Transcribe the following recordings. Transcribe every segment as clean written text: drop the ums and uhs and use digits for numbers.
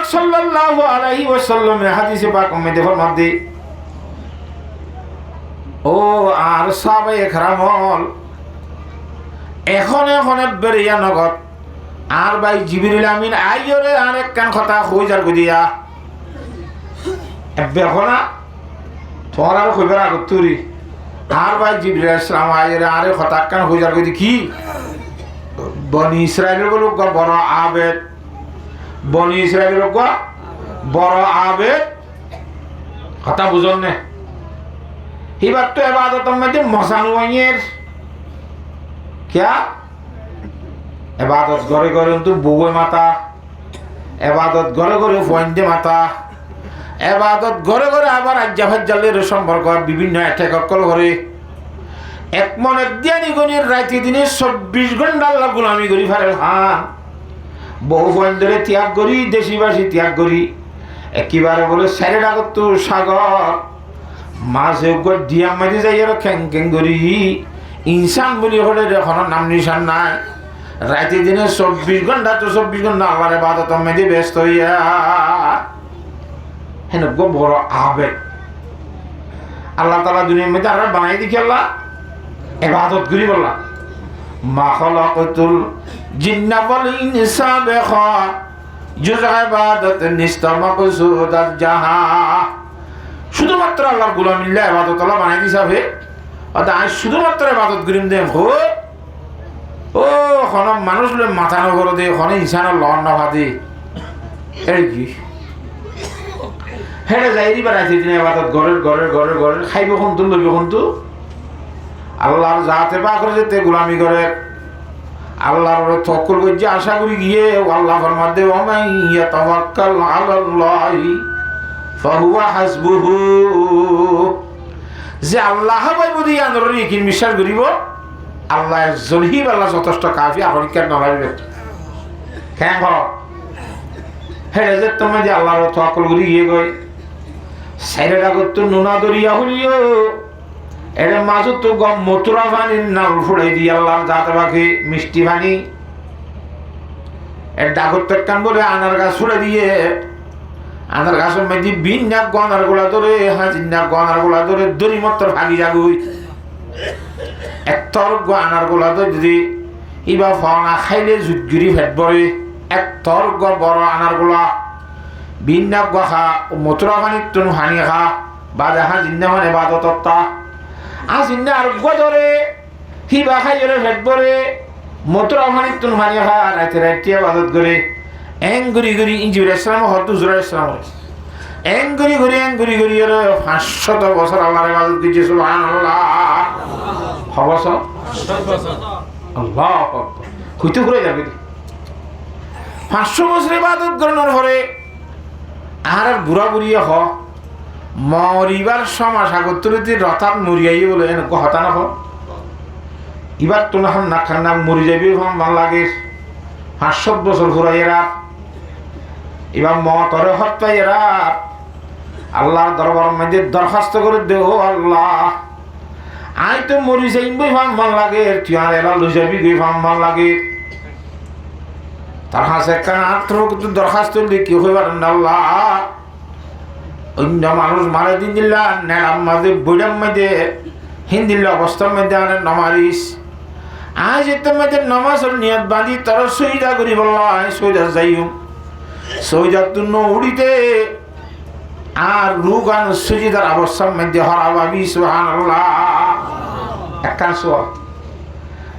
পাক সাল্লাল্লাহু আলাইহি ওয়াসাল্লামের হাদিসে পাক মধ্যে ফরমাতে ও আর সাহাবায়ে কেরামল এখন বেরিয়া নগদ আর ভাই জিবরিল আমিন আইয়রে আরেক কান কথা হই যার গদিয়া বেখনা তোমার আর কইবার আগত তুরি আর ভাই জিবরিল ইসলাম আইয়রে আরে কথা কান হই যার গদি কি বনি ইসরাইলের লোক বড় আবেদ বনি ইসরাইলের লোক বড় আবেদ কথা বুঝন না এবার তো ইবাদতের মধ্যে মশানুয়ের क्या इबादत घरे घरे तो बुवे माता इबादत घरे घरे फंदे माता इबादत घरे घरे आबार आज्जा भाज्जालेर सम्पर्क विभिन्न एटेकल घरे एक मन एक दियानी गनिर राति दिने 24 घंटा आल्लाह गुलामी करी फारे हां बहु फंदरे त्याग करी देशीबासी त्याग करी एकेबारे बोले सारे डागत तो सागर मासे उगर दिया माঝে যাইয়া খেং খেং করি इंसान बोली हले এখন নাম নিশান নাই রাতে দিনে 24 ঘন্টা তো 24 ঘন্টা আল্লাহর ইবাদত মধ্যে ব্যস্ত হইয়া হেন গো বড় আবেদ আল্লাহ তাআলা দুনিয়ার মধ্যে আর বানাই দিকে আল্লাহ ইবাদত করি বললা মা খালাকাতুল জিন্না ওয়াল ইনসা বিখা জুজ ইবাদত নিস্তামাকসুদাত জাহা শুধুমাত্র আল্লাহর গোলামিল্লাহ ইবাদত আল্লাহ বানাই দিছাবে আজ শুধুমাত্র ইবাদত করিম দে হো ও কোন মানুষ লে মাথা নগর দে কোন ইনসান লন না ভাদে এই কি হেরে যাইরি বাড়াইতে দিনে ইবাদত ঘরের ঘরের ঘরের ঘরের খাইব কোন তুন লইব কোন তু আল্লাহর জাতে পাক করে যেতে গোলামি করে আল্লাহর তওয়াক্কুল কইছে আশা করি গিয়ে আল্লাহ ফরমাতে ওয়া মান ইয়াতাওয়াক্কাল আলাল্লাহি ফাহুয়া হাসবুহু যে আল্লাহ ভাই বুঝি আনরি কি বিশ্বাস করিব আল্লাহ জলহিব আল্লাহ যথেষ্ট কাফি আপনি কেন নলাইবে কেন হ হেরে যে তুমি যে আল্লাহর তাওয়াক্কুল করি গিয়ে গই সাইরেডা করতে নুনা দরিয়া হলিও এর মাঝে তো গম মতুরা পানি নাল ফুড়াই দি আল্লাহর জাত বাকি মিষ্টি পানি এর ডাকত কান বলে আনার গাছ ফুড়ে দিয়ে আনার গাছের মধ্যে বিন্যা গনার গোলা ধরে হাজিনা গনার গোলা ধরে দড়ি মত্তর ভাগি যাগুই একতর আনার গোলা ধরে যদি ইবা ফানা খাইলে জুটগুড়ি ভেট বরে একতর বড় আনার গোলা বিন্যা গখা মথুরা পানির তুন হানি খা বাজা হাজিনা মানে বাদতত্তা আজিনা আর ধরে হিবা খাইলে ভেট বরে মথুরা পানির তুন হানি খা রাতে রাতিয়া বাদত করে এঙ্গুরি গুরি ইঞ্জির ইসলাম হত জুরা ইসলাম এঙ্গুরি গুরি এর 500 বছর আল্লাহর ইবাদত দিছে সুবহানাল্লাহ হবস 500 বছর আল্লাহু আকবার কইতে করে যাবে 500 বছর ইবাদত করার পরে আর বুড়া বুড়িয়ে হ মরিবার সময় সাগরতরিতে রথাত মরিয়াই বলে এন কথা না হ এবার তো না খান্না মরি যাবে ভাল লাগে 500 বছর ঘুরাইয়েরা এবার মতরে হত্যাইয়েরা আল্লাহর দরবার মধ্যে দরখাস্ত করে দেও আল্লাহ আই তো মরি যাইম বই ভাল লাগে টিয়ার এলা লই যাবি গই ভাল লাগে তার হাসে কান আত্মক দরখাস্ত দিলে কি হইবার আল্লাহ অন্য মানুষ মারা দিন দিলা নেড়াম মাঝে বইডাম মধ্যে হিন্দিল অবস্থার মধ্যে আনে নমারিস আজ এত মধ্যে নমাজের নিয়ত বাঁধি তার সইদা করি বললা সইদা যাইম সইদা তুন্ন উড়িতে আর রুগান সুজিদার অবস্থার মধ্যে হরাবাবি সুবহানাল্লাহ একখান সোয়া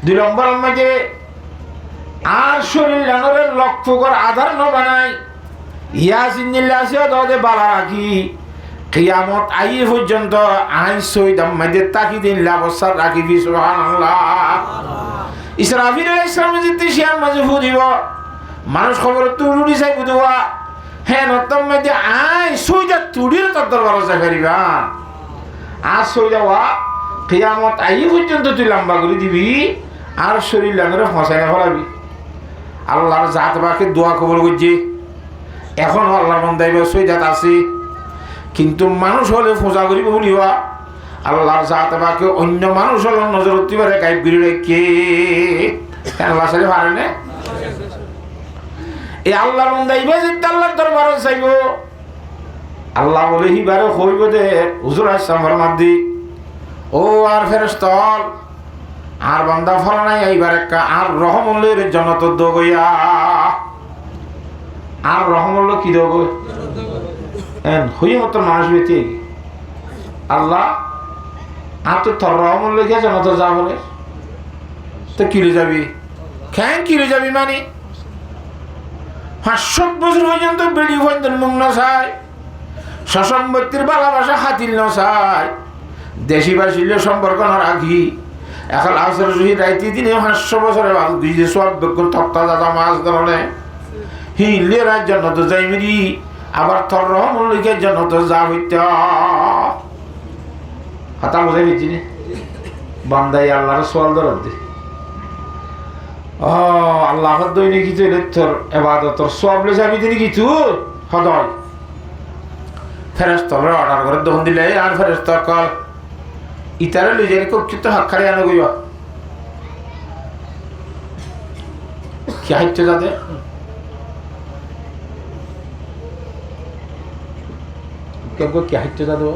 2 নম্বরের মধ্যে আর শরীর লানরের লক্ষ্য কর আধার ন বানাই ইয়াসিনিল্লাহ সিয়া দে বালা রাখি কিয়ামত আই পর্যন্ত আই সইদাম মধ্যে তাকি দিন অবস্থা রাখিবি সুবহানাল্লাহ ইসরাফিল আলাইহিস সালাম যদি শিয়ার মাঝে ফুদিব মানুষ খবর তুড়ি চাই বুঝবা হ্যাঁ নতম মধ্যে আই সইদা তুড়ির তোর দরবার আছে ফেরিবা আর সইদাওয়া কিয়ামত আই পর্যন্ত তুই লম্বা করে দিবি আর শরীর লাঙ্গরে ফসাই না ফলাবি আল্লাহর জাত বাকে দোয়া কবুল করছে এখন আল্লাহর বান্দাইবা সইদাত আছে কিন্তু মানুষ হলে ফোঁসা করিব বলিবা আল্লাহর জাত বাকে অন্য মানুষ হলে নজর হতে পারে গাইব করে রেখে কেন আল্লাহ সালে পারে না এই আল্লাহর বান্দাইবা যে আল্লাহর দরবার আওয়াজ চাইব আল্লাহ বলে হিবারে হইব দে হুজুর আসলাম ফরমাদ্দি ও আর ফেরেশতল আর বান্দা ফল নাই এইবার একটা আর রহমুল্লের জন্য তো দগইয়া আর রহমুল্ল কি দগ হইয়া মতো মানুষ বেঁচে আল্লাহ আর তো তোর রহমুল্ল কে জন্য তো যা বলে তো কিলে যাবি কেন কিলে যাবি মানে 500 বছর পর্যন্ত বেড়ি পর্যন্ত মুখ নসায় সসম্পত্তির ভালোবাসা হাতিল নসায় দেশি বাসিল সম্পর্ক না রাখি এখন আসর জুহি রাইতি দিনে 500 বছরে যে সব বেগুন তক্তা দাদা মাছ ধরনে হিলে রাজ্য তো যাই মেরি আবার তোর রহমুল্লিকের জন্য তো যা হইতে হাতা বোঝাই পেয়েছি নি বান্দাই আল্লাহর সোয়াল ধরার দে আল্লাহ দৈনিক কিছু তোর এবাদতর সব লে যাবি তিনি কিছু সদয় ফেরেশতারে অর্ডার করে দহন দিলে আর ফেরেশতা কল ইতারে লই যাই কক্ষিত হাক্কারে আনো গইবা কি হাইতে যাতে কেবো কি হাইতে যাদো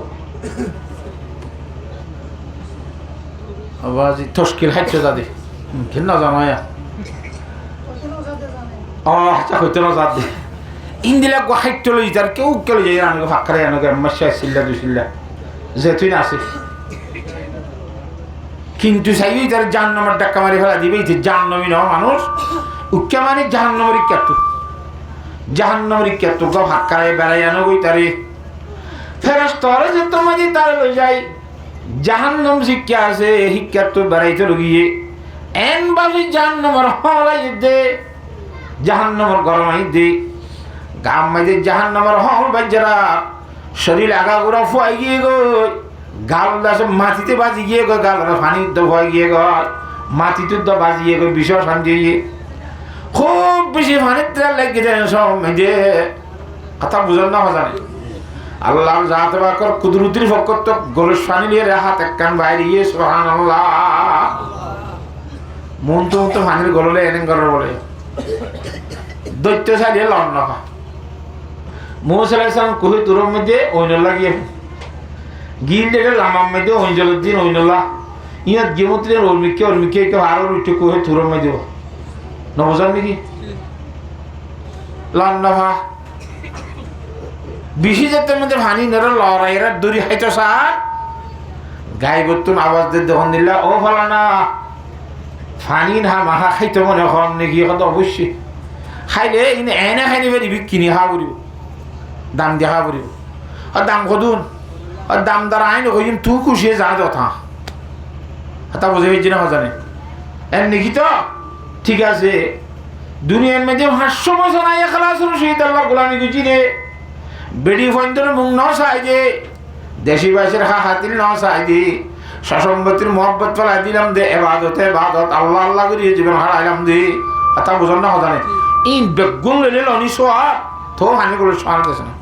আওয়াজ তশকিল হাইতে যাদে কেন জানায়া আচ্ছা হইতে না যাদে ইন্দিলা গো হাইতে লই যার কেউ কেউ যাই আনো হাক্কারে আনো গে মাসা সিল্লা দুসিল্লা যেতুই না আছে কিন্তু সাইই যার জাহান্নামের ডাক্কা মারি ফেলা দিবে যে জাহান্নামী নয় মানুষ উক্কা মানে জাহান্নামের ক্যাতু গো হাক্কারে বেড়াই আনো গই তারে ফেরেশতারে যে তোমাদি তার লই যাই জাহান্নাম শিক্ষা আছে শিক্ষা তো বেড়াইতে লগিয়ে এন বাজি জাহান্নামের হলাই দে জাহান্নামের গরমাই দে গাম মাইদে জাহান্নামের হল বাজরা শরীর আগা গোড়া ফুয়াই গিয়ে গই গাল দাসে মাটিতে বাজি গিয়ে গো গাল পানি তো ভয় গিয়ে গল মাটিতে তো বাজিয়ে গো বিষয় শান্তি খুব বেশি পানির তেল লেগে যায় সব মেয়েদে কথা বুঝল না জানে আল্লাহ জাত বাকর কুদরতির ফকর তো গলস পানি নিয়ে হাত এক কান বাইরে গিয়ে সুবহানাল্লাহ মন তো পানির গললে এনে গল বলে দৈত্য চালিয়ে লন না মুসা আলাইহিস সালাম কই তোর মধ্যে ওইন লাগিয়ে গিল দেখে লামাম মধ্যে ওইজলের দিন ওইনলা ইয়াত গেমত্রের ওরমিকে কেউ আরো উঠে কই তোর মধ্যে নবজান নাকি লন না বেশি যেতে মধ্যে ভানি নেরা লড়াইরা দড়ি হাইতো সার গাই বর্তন আওয়াজ দিয়ে দহন দিলা ও ফলানা ফানি না মাহা খাইতে মনে হন নাকি কথা অবশ্যই খাইলে ইনে এনে খাইনি বেরিবি কিনি হা করিব দাম দিয়া হা করিব আর দাম কদুন আর দাম দ্বারা আইন কইম তু খুশিয়ে যা যথা হাতা বুঝে পেয়েছি না জানে এর নাকি তো ঠিক আছে দুনিয়ার মধ্যে 500 বছর আয় খালাস শহীদ আল্লাহ গোলামি গুছি রে বেড়ি ফন্দর মুখ ন চাই দে দেশি বাসের হাতিল ন চাই দে সসম্পত্তির মহব্বত ফেলাই দিলাম দে এবাদত আল্লাহ আল্লাহ করিয়ে জীবন হারাইলাম দে কথা বুঝল না জানে ইন বেগুন লেলে লনি সোয়া তো হানি করে সোয়ার দেশ না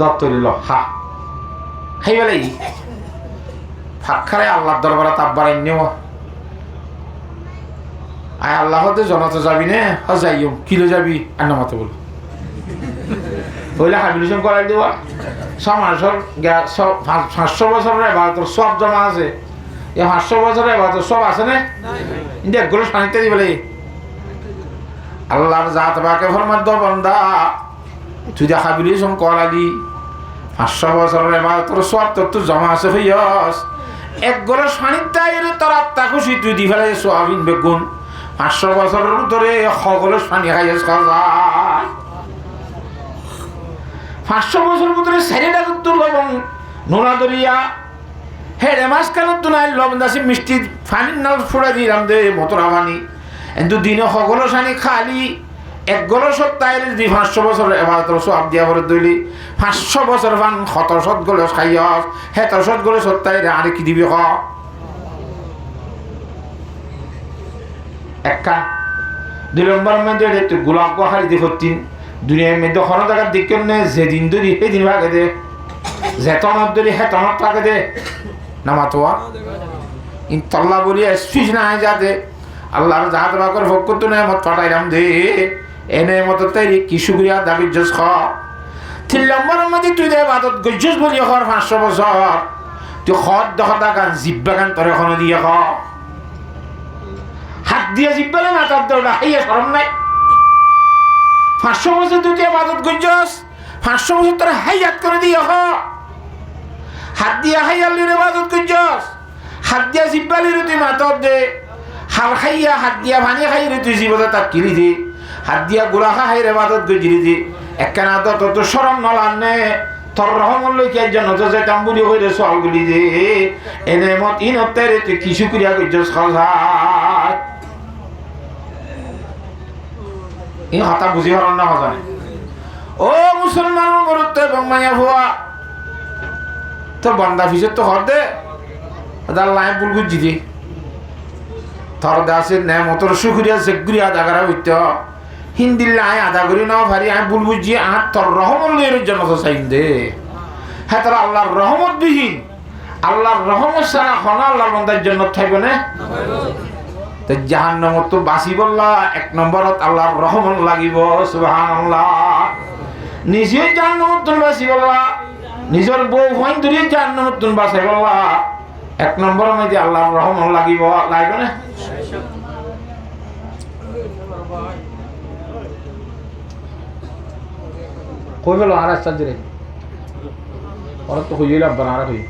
দত্তর ল হা হাই বেলাই ফাঁকারে আল্লাহর দরবারে তাব্বার নেও আয় আল্লাহ হতে জনতা যাবি নে যাইও কিলো যাবি আর নামাতে বল হইলে হাবিলিশন করাই দেওয়া সব মানুষের 500 বছরের এবার সব জমা আছে এই 500 বছরের এবার সব আছে না ইন্ডিয়া গুলো শান্তিতে দিবে আল্লাহর জাত বাকে ফরমাত দ বান্দা তুই যা হাবিলিশন করালি 500 বছরের এবার তোর সব তোর জমা আছে হইয়াস এক গলো শান্তিতে তোর আত্মা খুশি তুই দি ফেলে সোয়াবিন বেগুন 500 বছরের ভিতরে সকলের পানি খাইয়াস খাওয়া 500 বছর ভিতরে সেরেটা তো লবণ নোনা দরিয়া হেরে মাছ কেন তো নাই লবণ দাসি মিষ্টি পানি নাল ফোড়া দিলাম দে মতরা পানি কিন্তু দিনে সকলের সানি খালি এক গলো সপ্তাহের দি 500 বছর এবার তোর সব দিয়া ভরে দইলি 500 বছর পান 700 গলো খাইয়াস 700 গলো সপ্তাহে আর কি দিবি খ একটা 2 নম্বর মধ্যে একটু গোলাপ গোহারি দিয়ে ভর্তি দুনিয়ার মধ্যে কোনো জায়গার দেখেন না যেদিন ধরি সেদিন ভাগে দে যেতনত ধরি হেতনত থাকে দে নামাতোয়া ইনশাল্লাহ বলি স্পিচ না যাতে আল্লাহর জাহাজ বাকর ভক্ত তো নেই মত পাঠাইলাম দে এনে মতো তাই কি শুক্রিয়া দাবি জস খ 3 নম্বর মধ্যে তুই দে বাদত গজ্জস বলি হর 500 বছর তুই খদ দখতা গান জিব্বা গান তোর এখনো দিয়ে খ হাত দিয়ে জিব্বালে মাথার দৌড়া হাইয়া শরম নাই 500 বছর তুই দে বাদত গজ্জস 500 বছর তোর হাইয়াত করে দিয়ে খ হাত দিয়া হাইয়ালির ইবাদত গজ্জস হাত দিয়া জিব্বালির তুই মাথার দে হাল খাইয়া হাত দিয়া পানি খাইরে তুই জীবতে তাক কিলি দি হাত দিয়া গুলা খাইরে ইবাদত গজ্জিরি দি একখানা তো শরম নলানে তোর রহমত লইকে জন্য যেতাম বুলি কইরে সওয়ালগুলি দে এনে মত ইনতেরে তুই কি শুকরিয়া গজ্জস খাওয়া এই হাতা বুঝি হরন না হজানে ও মুসলমানের গুরুত্ব এবং মায়া হওয়া তো বান্দা ফিসের তো হর দে আল্লাহ বুল গুজি দি তোর দাসের নেমতর শুকরিয়া জেগুরি আদা করা হইতে হিন্দিল্লা আয় আদা করি না ভারি আয় বুল বুঝি আর তোর রহমত লইয়ের জন্য তো চাইন দে হ্যাঁ তোর আল্লাহর রহমত বিহীন আল্লাহর রহমত ছাড়া হনা আল্লাহর বান্দার জন্য থাকবে না তো জাহান্নামত তো বাঁচি বললা 1 নম্বরত আল্লাহর রহমত লাগিব সুবহানাল্লাহ নিজে জাহান্নামত বাঁচি বললা নিজের বউ হইন ধরে জাহান্নামত বাঁচাই বললা 1 নম্বর মধ্যে আল্লাহর রহমত লাগিব লাগবে না কই বলো আর আসতে দিলে ওরা তো হইল আব্বান আর হই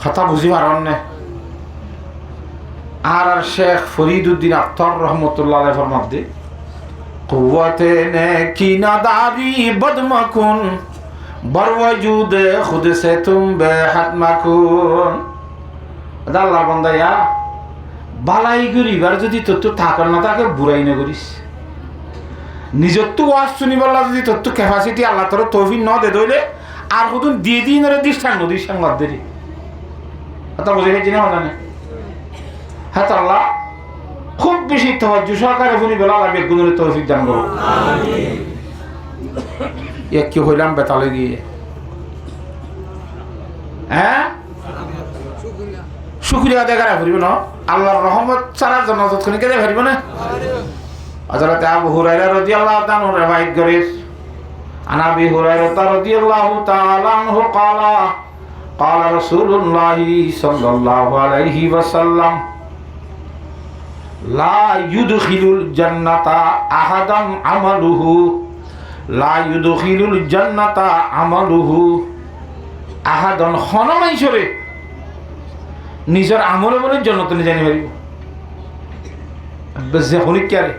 কথা বুঝি পারন না আর শেখ ফরিদুদ্দিন আখতার রহমতুল্লাহ আলাইহি ফরমাতে কুওয়াতে নে কি নাদারি বদমাকুন বরওয়াজুদ খুদ সে তুম বেহাত মাকুন আল্লাহর বান্দা ইয়া বালাই গরিবার যদি তোর থাকার না থাকে বুড়াই না করিস নিজের তো ওয়াজ শুনিবার যদি তোর তো ক্যাপাসিটি আল্লাহ তোর তৌফিক ন দে দইলে আর কতদিন দিয়ে দিন রে দিশান নদীর সংবাদ দেরি কথা বুঝে গেছি না জানে হ্যাঁ আল্লাহ খুব বেশি তাওয়াজ্জু সহকারে শুনি বলা লাগবে গুণের তৌফিক দান করো আমিন এক কি হইলাম বেতালে গিয়ে হ্যাঁ শুকরিয়া আদায় করা করিব না আল্লাহর রহমত ছাড়া জান্নাত কোন কেদে পারিব না হযরত আবু হুরায়রা রাদিয়াল্লাহু তাআলা রওয়ায়াত করেন আন আবি হুরায়রা রাদিয়াল্লাহু তাআলা আনহু ক্বালা ক্বালা রাসূলুল্লাহ সাল্লাল্লাহু আলাইহি ওয়াসাল্লাম লা ইউদখিলুল জান্নাতা আহাদান আমালুহু লা ইউদখিলুল জান্নাতা আমালুহু আহাদান খনমাইছরে নিজের আমলে বলে জান্নাতে নিয়ে জানি পারিব বেজে হলি কেরে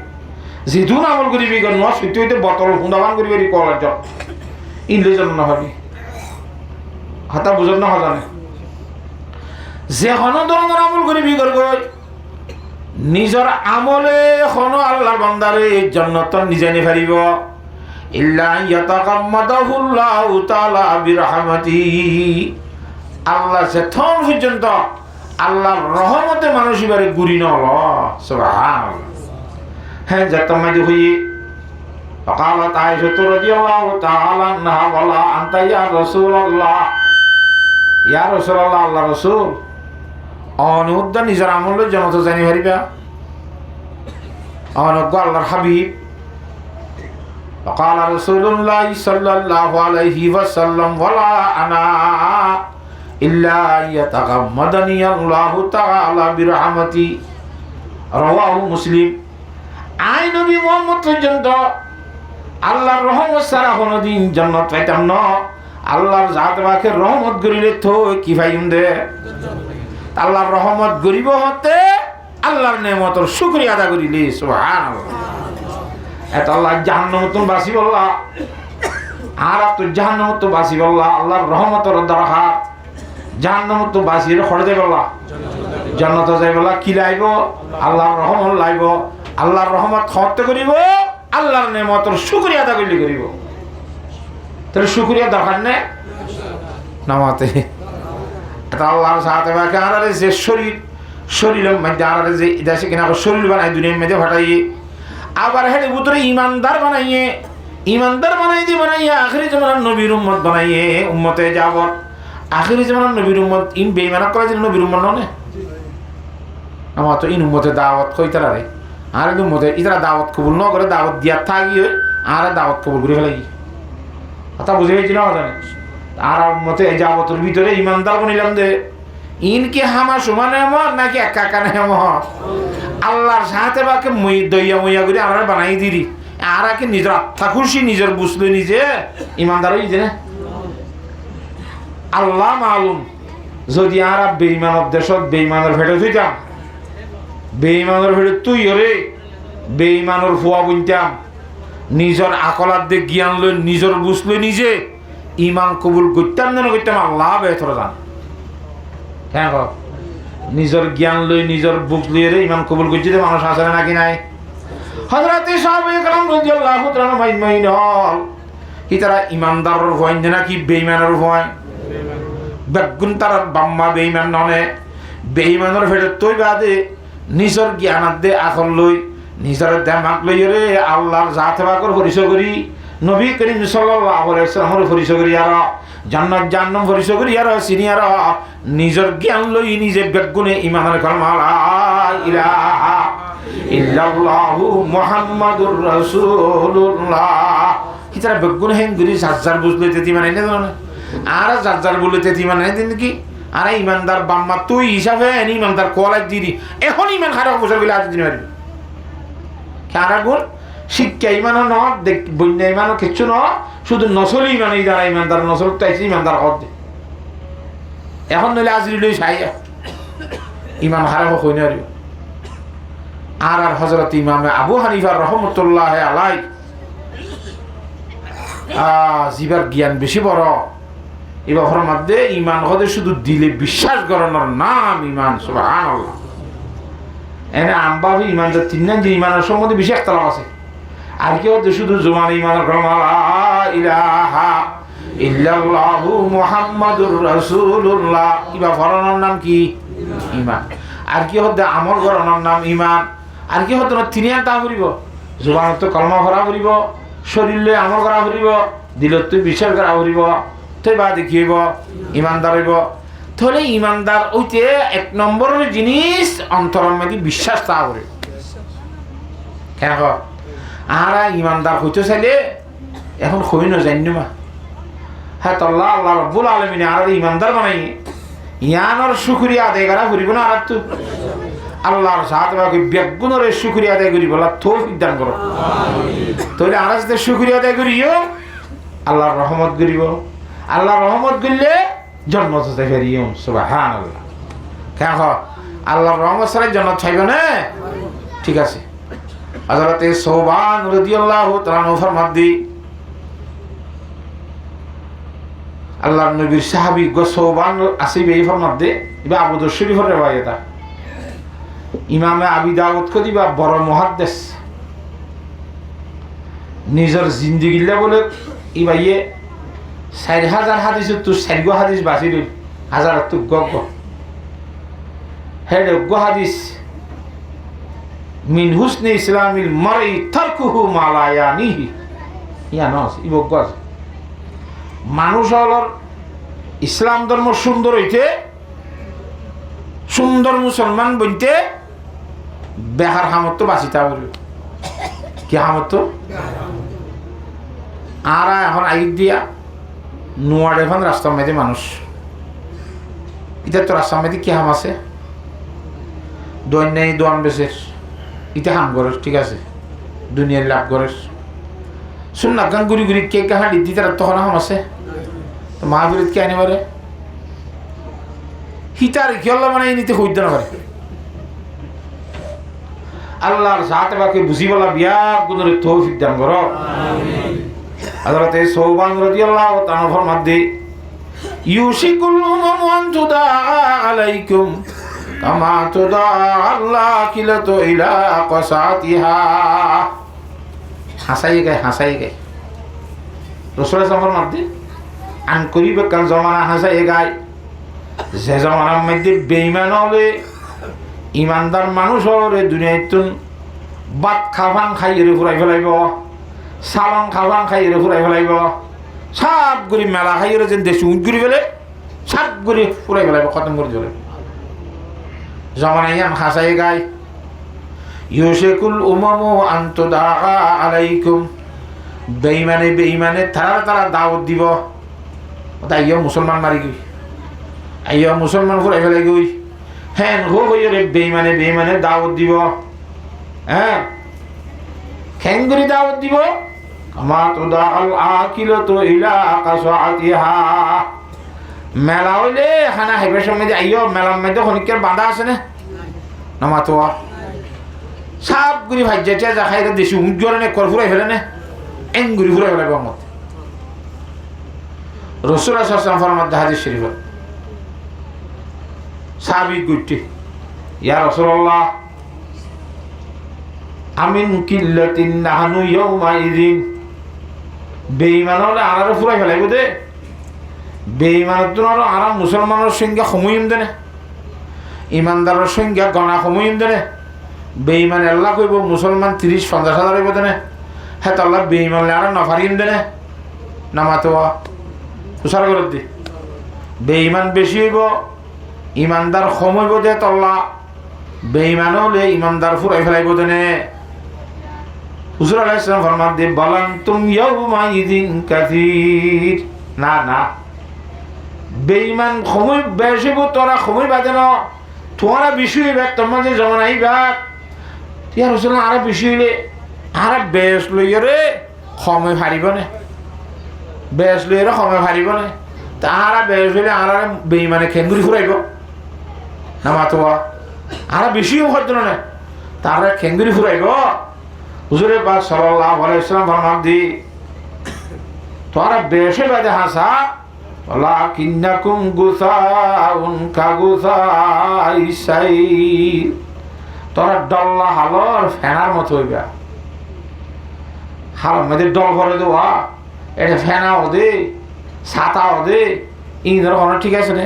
যেদুন আমল করিবি গন ন সুইতে হইতে বোতল হুন্দাবান করিবি রি কলার জব ইনলে জান্ন না হবি হাতা বুঝন না হজানে যে হন ধরনের আমল করিবি গর গই নিজের আমলে হন আল্লাহর বান্দারে জান্নাত নিজে নি পারিব ইল্লা ইয়াতাকাম্মাদাহুল্লাহু তাআলা বিরহমাতি আল্লাহ যে থন পর্যন্ত আল্লাহর রহমতে মানুষ এবারে গুরি ন সুবহানাল্লাহ হ্যাঁ জাতমাদি হই فقالت عائشة رضي الله تعالى عنها ولا أنت يا رسول الله يا رسول الله الله رسول অনুদ্দ নিজের আমলের জন্য জানি হারিবা অনুজ্ঞ আল্লাহর হাবিব فقال رسول الله صلى الله عليه وسلم ولا أنا إلا يتغمدني الله تعالى برحمتي رواه مسلم আই নবী মুহাম্মদ পর্যন্ত আল্লাহর রহমত ছাড়া কোনোদিন জান্নাত পাইতাম না আল্লাহর জাত বাকে রহমত করিলে তো কি পাইম দে আল্লাহর রহমত গরিব হতে আল্লাহর নেমতর শুকরিয়া আদা করিলে সুবহানাল্লাহ এত আল্লাহ জাহান্নামত বাসি বললা আর তো জাহান্নামত বাসি বললা আল্লাহর রহমতের দরকার জাহান্নামত বাসির খড়ে বললা জান্নাত যাই বললা কি লাইব আল্লাহর রহমত লাইব আল্লাহর রহমত খরতে করিব আল্লাহর নেমতর শুকরিয়া আদা করলে করিব তাহলে শুকরিয়া দরকার নেই নামাতে এটা আল্লাহর সাথে বাকি আনারে যে শরীরের মধ্যে আনারে যে দেশে কিনা শরীর বানাই দুনিয়ার মধ্যে ফাটাইয়ে আবার হেঁটে ভিতরে ইমানদার বানাইয়ে ইমানদার বানাইয়া আখিরি জামানার নবীর উম্মত বানাইয়ে উম্মতে যাবত আখিরি জামানার নবীর উম্মত ইন বেঈমানা করা যেন নবীর উম্মত নয় আমার তো ইন উম্মতে দাওয়াত কইতারা রে আর উম্মতে ইতারা দাওয়াত কবুল ন করে দাওয়াত দিয়া থাকি আর দাওয়াত কবুল করে ফেলাই কথা বুঝে গেছি না জানি আর উম্মতে যাবতের ভিতরে ইমানদার বনিলাম যে ইন কি হামা সমান এমন নাকি একা কানে এমন আল্লাহর সাথে বাকে দইয়া মইয়া করে আমরা বানাই দিলি আর কি নিজের আত্মা খুশি নিজের বুঝলো নিজে ইমানদার হইছে না আল্লাহ মালুম যদি আর বেঈমানের দেশত বেঈমানের ভেটে থইতাম বেঈমানের ভেটে তুই ওরে বেঈমানের ফুয়া বুনতাম নিজের আকলার দিয়ে জ্ঞান লই নিজের বুঝলো নিজে ইমান কবুল করতাম না করতাম আল্লাহ বেহতর জান হ্যাঁ নিজের জ্ঞান লই নিজের বুঝ লইয়ে ইমান কবুল করছি মানুষ আছে নাকি নাই হযরতে সাহাবায়ে কেরাম রাদিয়াল্লাহু তাআলা মাইন হল কি তারা ইমানদারের ভয় নাকি বেঈমানের ভয় বেগুন তার বাম্মা বেঈমান ননে বেঈমানের ভেতর তুই বাদে নিজের জ্ঞান দে আকল লই নিজের দেমাগ লই রে আল্লাহর জাতে বাকর পরিচয় করি নবী করিম সাল্লাল্লাহু আলাইহি ওয়াসাল্লামের পরিচয় করি আর জান্নাত জাহান্নাম পরিচয় করি আর সিনিয়র নিজের জ্ঞান লই নিজে বেগুনে ইমানের কালমা লা ইলাহা ইল্লাল্লাহু মুহাম্মাদুর রাসূলুল্লাহ কিতারা বেগুন হেন গুরি সাজ্জার বুঝলে তেতি মানে না আর সাজ্জার বলে তেতি মানে দিন কি আর ইমানদার বাম্মা তুই হিসাবে ইমানদার কোয়ালাই দিদি এখন ইমান খারাপ বছর গেলে আজ দিন পারবি কারা গুণ শিক্ষা ইমানও ন দেখ বন্যা ইমানও কিচ্ছু ন শুধু নসল ইমান এই দ্বারা ইমানদার নসল তাইছে ইমানদার হদ দে এখন নইলে আজ লই সাইয়া ইমান খারাপ হই না আর হযরত ইমাম আবু হানিফা রাহমাতুল্লাহ আলাই জিবার জ্ঞান বেশি বড় এই ব্যাপারের মধ্যে ইমান হদে শুধু দিলে বিশ্বাস করানোর নাম ইমান সুবহানাল্লাহ এনে আমবাবি ইমান যে তিন যে ইমানের সম্বন্ধে বেশি একতলাপ আছে আর কি হচ্ছে শুধু জুমান ইমানের লা ইলাহা ইল্লাল্লাহু মুহাম্মাদুর রাসূলুল্লাহ ইবা ফরানোর নাম কি ইমান আর কি হচ্ছে আমল করানোর নাম ইমান আর কি হতো না তিনিয়ান তা করিব জুবানত তো কলমা ভরা করিব শরীরে আমল করা করিব দিলত তুই বিশ্বাস করা করিব তুই বা দেখিব ইমানদার হইব তাহলে ইমানদার ওইতে এক নম্বরের জিনিস অন্তরের মধ্যে বিশ্বাস তা করে কেন আর ইমানদার হইতে চাইলে এখন হই না জানি মা হ্যাঁ তল্লা আল্লাহ রব্বুল আলামিন আর ইমানদার বানাই ইয়ানোর শুকরিয়া আদায় করা করিব না আর তো আল্লাহর সাথে বাকি বেগুনের শুকরিয়া আদায় করি বলা তৌফিক দান করো তাহলে আর সাথে শুকরিয়া আদায় করিও আল্লাহর রহমত করিব আল্লাহর রহমত করলে জন্মত থেকে ফেরিও সুবহানাল্লাহ কেন আল্লাহর রহমত ছাড়া জন্নত চাইবে না ঠিক আছে হযরতে সৌবান রাদিয়াল্লাহু তাআলা ফরমাদি আল্লাহর নবীর সাহাবী সৌবান আসিবে এই ফরমাদে ইবা আবু দাউদ শরীফের riwayat ইমামে আবি দাউদ কদিবা বড় মুহাদ্দিস নিজের জিন্দেগিলা বলে ইবাইয়ে 4000 হাদিস তো 4000 হাদিস বাসিল হাজার তো গগ হেড গো হাদিস মিন হুসনি ইসলামিল মারই তারকুহু মা লা ইয়ানিহি ইয়া নস ইবো গজ মানুষ হলর ইসলাম ধর্ম সুন্দর হইতে সুন্দর মুসলমান বইতে বেহার হামত তো বাঁচিতে হবে কি হামত আর এখন আই দিয়া নোয়ার এখন রাস্তার মেয়েদের মানুষ এটা তো রাস্তার মেয়েদের কি হাম আছে দোয়ান নেই দোয়ান বেশের এটা হাম করেস ঠিক আছে দুনিয়ার লাভ করেস শুন না গান গুড়ি গুড়ি কেক হাঁড়ি দিতে তখন হাম আছে তো মাহাবীর কে আনি পারে হিতার খেয়াল মানে নিতে হইতে না পারে আল্লাহর সাথে বাকি বুঝি বলা বিয়া গুণের তৌফিক দান করো আমিন হযরতে সৌবান রাদিয়াল্লাহু তাআলা ফরমাদে ইউশিকুল উমামু আন তুদা আলাইকুম কামা তুদা আল্লাহ কিলাতু ইলা কাসাতিহা হাসাই গে রাসূল সাল্লাল্লাহু আলাইহি আন করিবে কাল জামানা হাসাই গায় যে জামানার মধ্যে বেঈমান হলে ইমানদার মানুষ হলে দুনিয়ায় তুন বাত খাবান খাইয়ে ফুরাই ফেলাইব সালং খাওয়াং খাই ফুরাই ফেলাইব সব গুড়ি মেলা খাই যেন দেশি উঠ ঘুরি ফেলে সব গুড়ি ফুরাই ফেলাইব খতম করে চলে জমানাইয়ান হাসাই গাই ইউশেকুল উমামু আন্তদা আলাইকুম বেঈমানে বেঈমানে তারা দাওয়াত দিব আইয় মুসলমান মারি গই আইয় মুসলমান ফুরাই ফেলাই গই হ্যাঁ রে বেঈমানে দাওয়াত দিব হ্যাঁ খেঙ্গুরি দাওয়াত দিব আমা তুদা আল আকিলাতু ইলা কাসাতিহা মেলা হইলে খানা হেবের সময় যে আইয় মেলার মধ্যে খনিকের বাঁধা আছে না নামাতোয়া সব গুড়ি ভাজ্যা যা খাই দেশি উঠ জোরে নে কর ফুরাই ফেলে নে এঙ্গুরি ফুরাই ফেলাইব মত রাসূলুল্লাহ সাল্লাল্লাহু আলাইহি ওয়াসাল্লাম মধ্যে হাদিস শরীফ সাহাবী গুটি ইয়া রাসূলুল্লাহ আমিন কিল্লাতিন নাহনু ইয়াউমা ইযিন বেঈমান হলে আনারে ফুরাই ফেলাইব দে বেঈমান তো আর মুসলমানের সঙ্গে সময় দেনে ইমানদারের সঙ্গে গণা সময় দেনে বেঈমান আল্লাহ কইব মুসলমান 30-50 হইব দেনে হ্যাঁ তো আল্লাহ বেঈমান আর নফারিম দেনে নামাতোয়া উসার করে দি বেঈমান বেশি হইব ইমানদার কম হইব দে তল্লা বেঈমান হলে ইমানদার ফুরাই ফেলাইব দেনে হুজুর আলাইহিস সালাম ফরমান দে বালান তুম ইয়াউমা ইযিন কাসীর না বেঈমান সময় বেশি হইব তোরা সময় বাদে না তোরা বেশি হইবে তোমার যে জমান আইবা ইয়া রাসূলুল্লাহ আর বেশি হইলে আর বেশ লইয়া রে সময় হারিব না বেশ লইয়া রে সময় হারিব না তারা বেশ হইলে আর বেঈমানে খেঙ্গুরি ফুরাইব নামাতোয়া আর বেশিও হইতো না তারা খেঙ্গুরি ফুরাইব হুজুরে পাক সাল্লাল্লাহু আলাইহি ওয়াসাল্লাম ফরমান দি তোরা বেশে বাদে হাসা ওয়ালাকিন্নাকুম গুসাউন কাগুসাইস সাইল তোরা ডল্লা হালর ফেনার মতো হইবা হাল মধ্যে ডল করে দেওয়া এটা ফেনা ওদে ছাতা ওদে ইন্দ্র কোনো ঠিক আছে না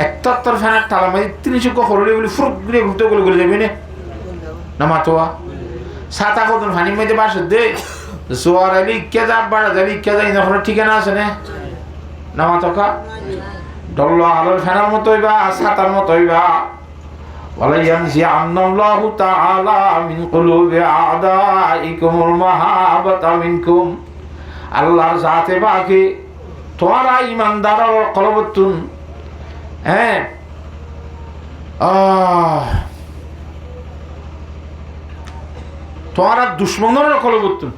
একটা ফেনার তালা মধ্যে 300 করলে বলে ফুরুক করে ঘুরতে গলে যাবি না মাতোয়া ছাতা কতন ফানির মধ্যে বাস দে জোয়ার আলি কে যা বাড়া যাবি কে যা ইন্দ্র কোনো ঠিকানা আছে না নামাতকা ডল্লা হালর ফেনার মতো হইবা ছাতার মতো হইবা ওয়ালা ইয়ানজিআন্নাল্লাহু তাআলা মিন কুলুবি আ'দাইকুমুল মাহাব্বাতা মিনকুম আল্লাহর জাতে বাকি তোরা ঈমানদারের কলবতুন হ্যাঁ তোরা দুশমনের কলবতুন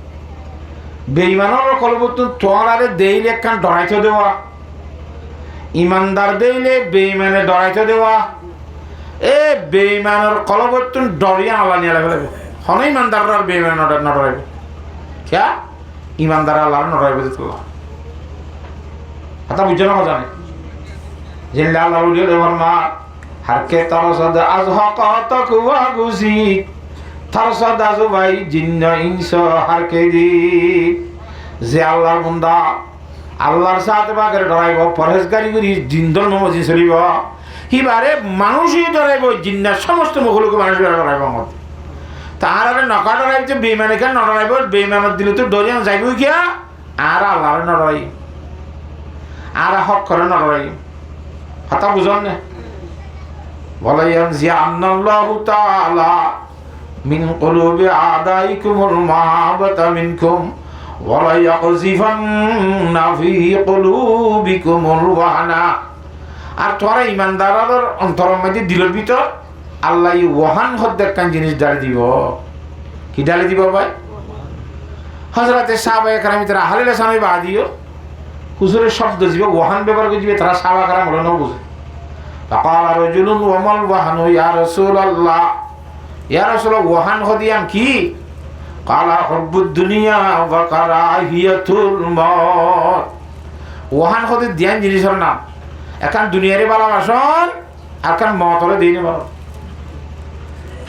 বেঈমানের কলবতুন তোরারে দেইলে একখান ডরাইতে দেওয়া ঈমানদার দেইলে বেঈমানে ডরাইতে দেওয়া এ বেঈমানের কলবতুন ডরিয়া আল্লাহ নিয়ে লাগবে হন ইমানদাররা আর বেঈমান নডরাইবে ক্যা ইমানদার আল্লাহ নডরাইবে দিতলা কথা বুঝছো না জানে জিল্লা আল্লাহ উলিয়ে দেওয়ার মা হারকে তারসাদ আজহাকাতাক ওয়া গুজি তারসাদ আজবাই জিন্ন ইনস হারকে দি যে আল্লাহর বান্দা আল্লাহর সাথে বাগের ডরাইব পরহেজগারি করি জিন্দল নমজি চলিব হিবারে মানুষই ডরাইব জিন্নার সমস্ত মখলুক মানুষ ডরাইব মত তার আরে নকা ডরাইব যে বেঈমানে কেন নডরাইব বেঈমানত দিলে তো ডরিয়া যাইব কিয়া আর আল্লাহর নডরাই আর হক করে নডরাই কথা বুঝন না ওয়ালা ইয়ানজিআন্নাল্লাহু তাআলা মিন কুলুবি আ'দাইকুমুল মাহাব্বাতা মিনকুম ওয়ালা ইয়াকযিফান্না ফি কুলুবিকুমুল ওয়াহনা আর তোরা ইমানদারের অন্তরের মধ্যে দিলের ভিতর আল্লাহ ওয়াহান হদ্দাকান জিনিস ডালি দিব কি ডালি দিব ভাই হযরতে সাহাবায়ে কেরাম তারা হালিল সামনে বাদিও হুজুরের শব্দ দিবে ওয়াহান ব্যবহার করে দিবে তারা সাহাবা কেরাম হলো না বুঝে ফাকালা রাজুলুন ওয়া মাল ওয়াহানু ইয়া রাসূলুল্লাহ ইয়া রাসূলুল্লাহ ওয়াহান হদিয়াম কি কালা হুব্বুদ দুনিয়া ওয়া কারাহিয়াতুল মাউত ওয়াহান হদি দিয়ান জিনিসের নাম এখন দুনিয়ারে ভালোবাসন আর কারণ মতলে দিনে ভালো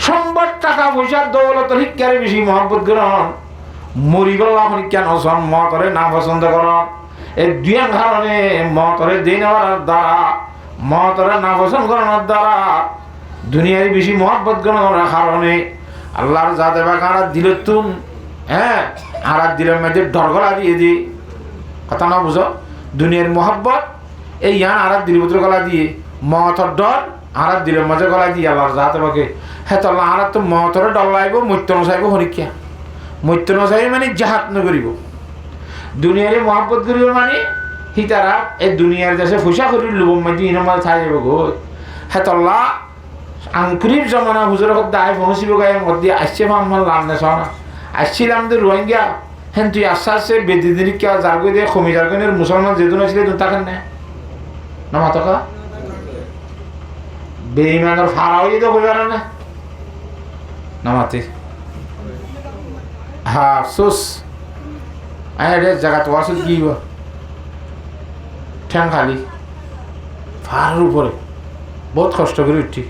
সম্পদ টাকা পয়সা দৌলত শিক্ষার বেশি মহব্বত গ্রহণ মরিগল্লা কেন মতরে না পছন্দ করন এই দুই কারণে মতরে দিন দ্বারা মতরে না পছন্দ করানোর দ্বারা দুনিয়ার বেশি মহব্বত গ্রহণের কারণে আল্লাহর জাতে বাগারা দিল তুম হ্যাঁ আর দিলের মধ্যে ডরগলা দিয়ে দি কথা না বুঝো দুনিয়ার মোহাব্বত এই ইয়ান আর দিল ভিতরে গলা দিয়ে মতর ডর আর দিলের মাঝে গলা দিয়ে আল্লাহর যাতে বাকে হ্যাঁ তো আল্লাহ আর তো মতরে ডর লাগব মৈত্য নসাইব হরিকা মৈত্য নসাইব মানে জাহাত নগরিব দুনিয়ারে মোহাব্বত করিব মানে হিতারা এই দুনিয়ার দেশে ফুসা করি লুব মধ্যে ইনমাল থাই যাব গো হ্যাঁ তো আল্লাহ আঙ্কুরির জমানা হুজুর দায় পৌঁছিব গায়ে মধ্যে আসছে আমার লাভ না শোনা আসছিলাম তো রোহিঙ্গা হ্যাঁ তুই আস্তে আস্তে বেদি দিন কে যারগো দিয়ে কমি যারগনের মুসলমান যেদিন আসলে তুই তাকেন না না মাতকা বেঈমানের ফাড়া হয়ে তো কইবার না না মাতি হ্যাঁ আফসোস আরে জায়গা তো আসল কি ঠ্যাং খালি ফাড়ার উপরে বহুত কষ্ট করে উঠি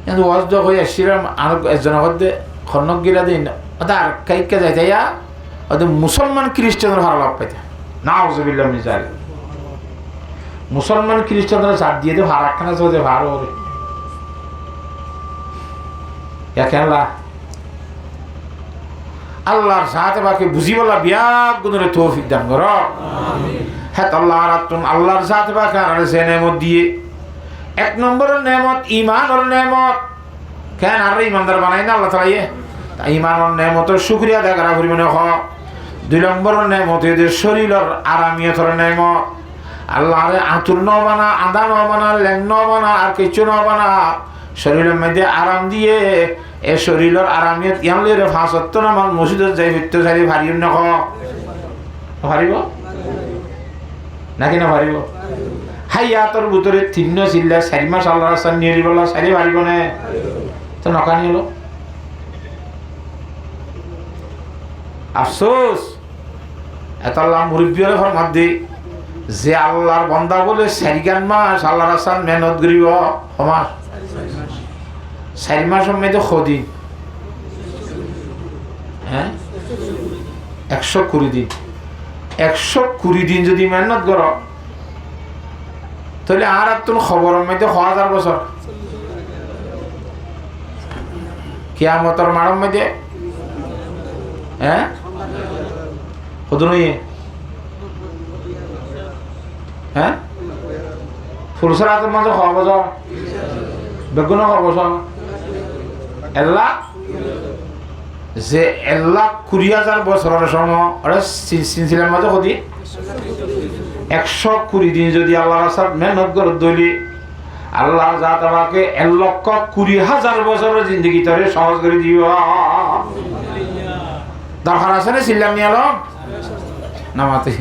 কিন্তু ওয়াজ দোয়া হয়ে আসছিলাম আর একজনের মধ্যে খন্নক গিরা দিন ওটা আর কাইকে যাইতে ইয়া ওদের মুসলমান খ্রিস্টানদের ভালো লাভ পাইতে না ওজবিল্লাহ মিজারি মুসলমান খ্রিস্টানরা চাপ দিয়ে দে ভাড়া খানা চলছে ভাড়া ওরে কেনলা আল্লাহর সাথে বাকি বুঝি বলা বিয়া গুণরে তৌফিক দান কর হ্যাঁ আল্লাহ আল্লাহর সাথে বাকি আর সে নেমত দিয়ে এক নম্বরের নেমত ইমানের নেমত কেন আর ইমানদার বানাই না আল্লাহ তালা ইমানের নেমতের শুক্রিয়া দেখা পরিমাণে হ দুই নম্বরের নেমত এদের শরীরের আরামিয়তর নেমত আল্লাহরে আতুর ন বানা আদা ন বানা ল্যাং ন বানা আর কিছু ন বানা শরীরের মধ্যে আরাম দিয়ে এ শরীরের আরামিয়ত ইয়ানলে রে ফাঁসত্ব না মান মসজিদের যাই ভিত্ত চাই ভারিও না ভারিব নাকি না ভারিব হাইয়াতর ভিতরে তিন্ন চিল্লা 4 মাস আল্লাহ রাস্তা নিয়ে বলা সারি ভারিব না তো নকানি হলো আফসোস এত আল্লাহ মুরব্বীরা ফরমাত দি যে আল্লাহর বান্দা বলে 4 মাস আল্লাহ রাস্তার মেহনত করিব সমাজ 4 মাসের মধ্যে খদি হ্যাঁ 120 দিন 120 দিন যদি মেহনত করো তাহলে আর তোর খবরের মধ্যে 1000 বছর কিয়ামতের মাঠের মধ্যে হ্যাঁ হদুনই হ্যাঁ ফুলসরাতের মাঝে 10 বছর বেগুন 10 বছর এল্লা যে 1,20,000 বছরের সময় ওরা সিলসিলার মাঝে কদি 120 দিন যদি আল্লাহ রাস্তায় মেহনত করে দলি আল্লাহ যা তোমাকে 1,20,000 বছরের জিন্দগি তরে সহজ করে দিব দরকার আছে না চিল্লাম নিয়ে আলো নামাতে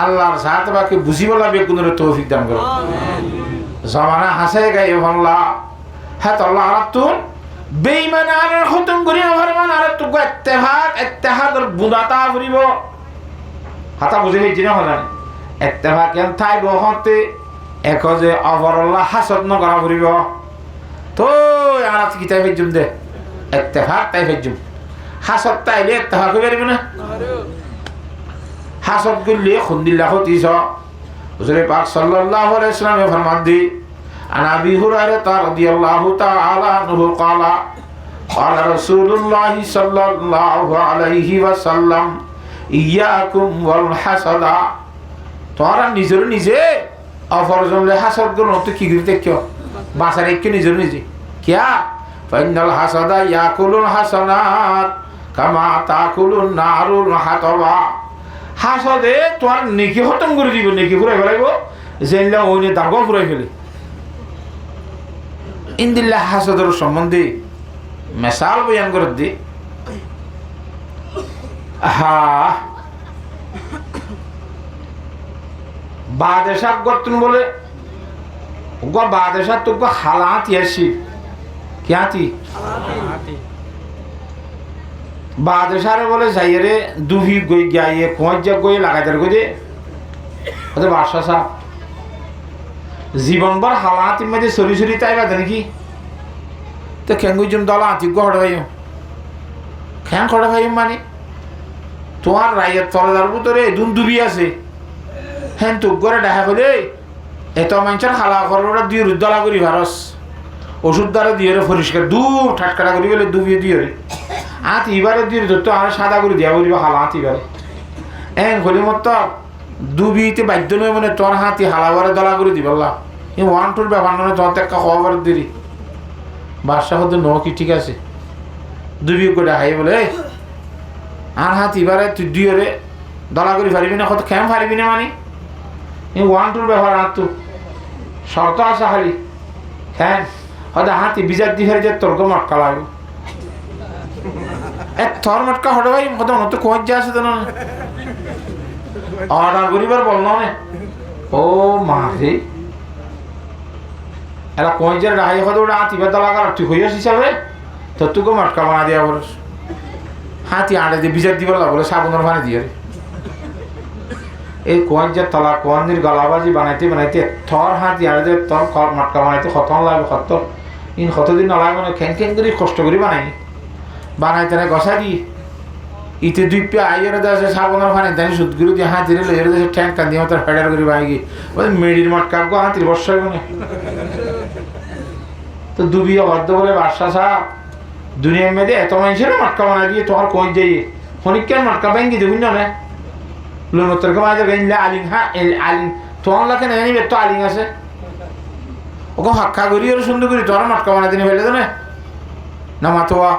আল্লাহর সাথে বাকি বুঝি বলা বেগুনের তৌফিক দান করো জমানা হাসে গায়ে ভাঙলা হ্যাঁ তো আল্লাহ আরাতুন বেঈমান আর খতম করি ফরমান আর তো ইত্তেহাদের বুদাতা ফুরিব হাতা বুঝে হইছি না হলানি ইত্তেফাক কেন থাই বহতে এক যে অবরল্লাহ হাসদ ন করা ফুরিব তো আর কি তাই ফেজুম দে ইত্তেফাক তাই ফেজুম হাসদ তাইলে ইত্তেফাক হইবে না হাসদ করলে খুন্দিল্লাহ হতিস হুজুর পাক সাল্লাল্লাহু আলাইহি ওয়াসাল্লাম ফরমান দি عن أبي هريرة رضي الله تعالى عنه قال قال رسول الله صلى الله عليه وسلم إياكم والحسد তোরা নিজের নিজে অপরজনলে হাসদ গুলো তো কি করতে কেউ বাসার একটু নিজের নিজে কিয়া ফাইনাল হাসাদা ইয়াকুলুল হাসানাত কামা তাকুলুন নারুল হাতাবা হাসদে তোর নেকি খতম করে দিব নেকি ফুরাই ফেলাইব যেনলা ওইনে দাগো ফুরাই ফেলে ইন্দিল্লাহ হাসদের সম্বন্ধে মেসাল বয়ান করে দি বাদেশাক গতুন বলে ওগো বাদেশা তো গো হালাত ইয়াসি কিয়াতি বাদেশারে বলে যাইরে দুহি গই গায়ে কোঁজা গই লাগাইদার গই ওদের বাসা সা জীবনভর হালাতির মধ্যে সরি সরি তাই বাদে নাকি তো খেঙ্গুজুম দলা আতি গড় ভাই খেঁ খড়ে ভাই মানে তোমার রাইয়ের তলাদার ভিতরে দুবি আছে হ্যাঁ তো করে দেখা করে এত মানুষের হালা করার দিয়ে রুদ্দলা করি ভারস ওষুধ দ্বারা দিয়ে পরিষ্কার দু ঠাটকাটা করি গেলে দুবিয়ে দিয়ে আত ইবারে দিয়ে যত আর সাদা করে দিয়া বলিব হালা আত ইবারে এন হলি মত দুবিতে বাধ্য নয় মানে তোর হাতি হালাবারে দলা করে দিবল্লা এই ওয়ান টুর ব্যাপার নয় তোর একটা খবর দিলি বাদশাহ হতে ন কি ঠিক আছে দুবি করে হাই বলে আর হাত এবারে তুই দুইরে দলা করে পারিবি না কত খেম পারিবি না মানে এই ওয়ান টুর ব্যাপার আর তো শর্ত আছে খালি হ্যাঁ হয়তো হাতি বিজার দিয়ে ফেলে যে তোর মটকা লাগবে তোর মটকা হটে ভাই কত মতো কোচ যা আছে তো না অর্ডার করিবার বল না ও মা রে এরা কোচের রাহাই হতে ওটা হাতি বেদা লাগার তুই হইয়াস হিসাবে তো তোকে মটকা বানা দিয়া বলিস হাতি আড়ে দিয়ে বিজার দিবার বলে সাবুনের পানি দিয়ে এই কোয়াঞ্জের তলা কোয়াঞ্জির গলাবাজি বানাইতে বানাইতে থর হাতি আড়ে দিয়ে তোর মটকা বানাইতে খতম লাগবে খত ইন কতদিন নলাগে মানে খেন খেন করে কষ্ট করে বানাইনি বানাইতে না গসা দি ইতে দুই পে আইয়ের দেশে সাবুনের পানি জানি সুদগুলো দিয়ে হাতির লইয়ের দেশে ট্যাঙ্ক কান দিয়ে তোর ফেডার করে বানাই বলে মেডির মটকা গো হাতির বর্ষায় মানে তো দুবি অবাধ্য বলে বাদশা সাহেব দুনিয়ার মেয়েদের এত মানুষের মটকা বানাই দিয়ে তোমার কই যাই খনিকের মটকা ব্যাঙ্গি দেবুন না লোনতরকে মাঝে গেলে আলিং হ্যাঁ আলিং তোমার লাগে না জানিবে তো আলিং আছে ওকে হাক্কা করি আর সুন্দর করি তোমার মটকা বানাই দিনে ফেলে দেবে না মাতোয়া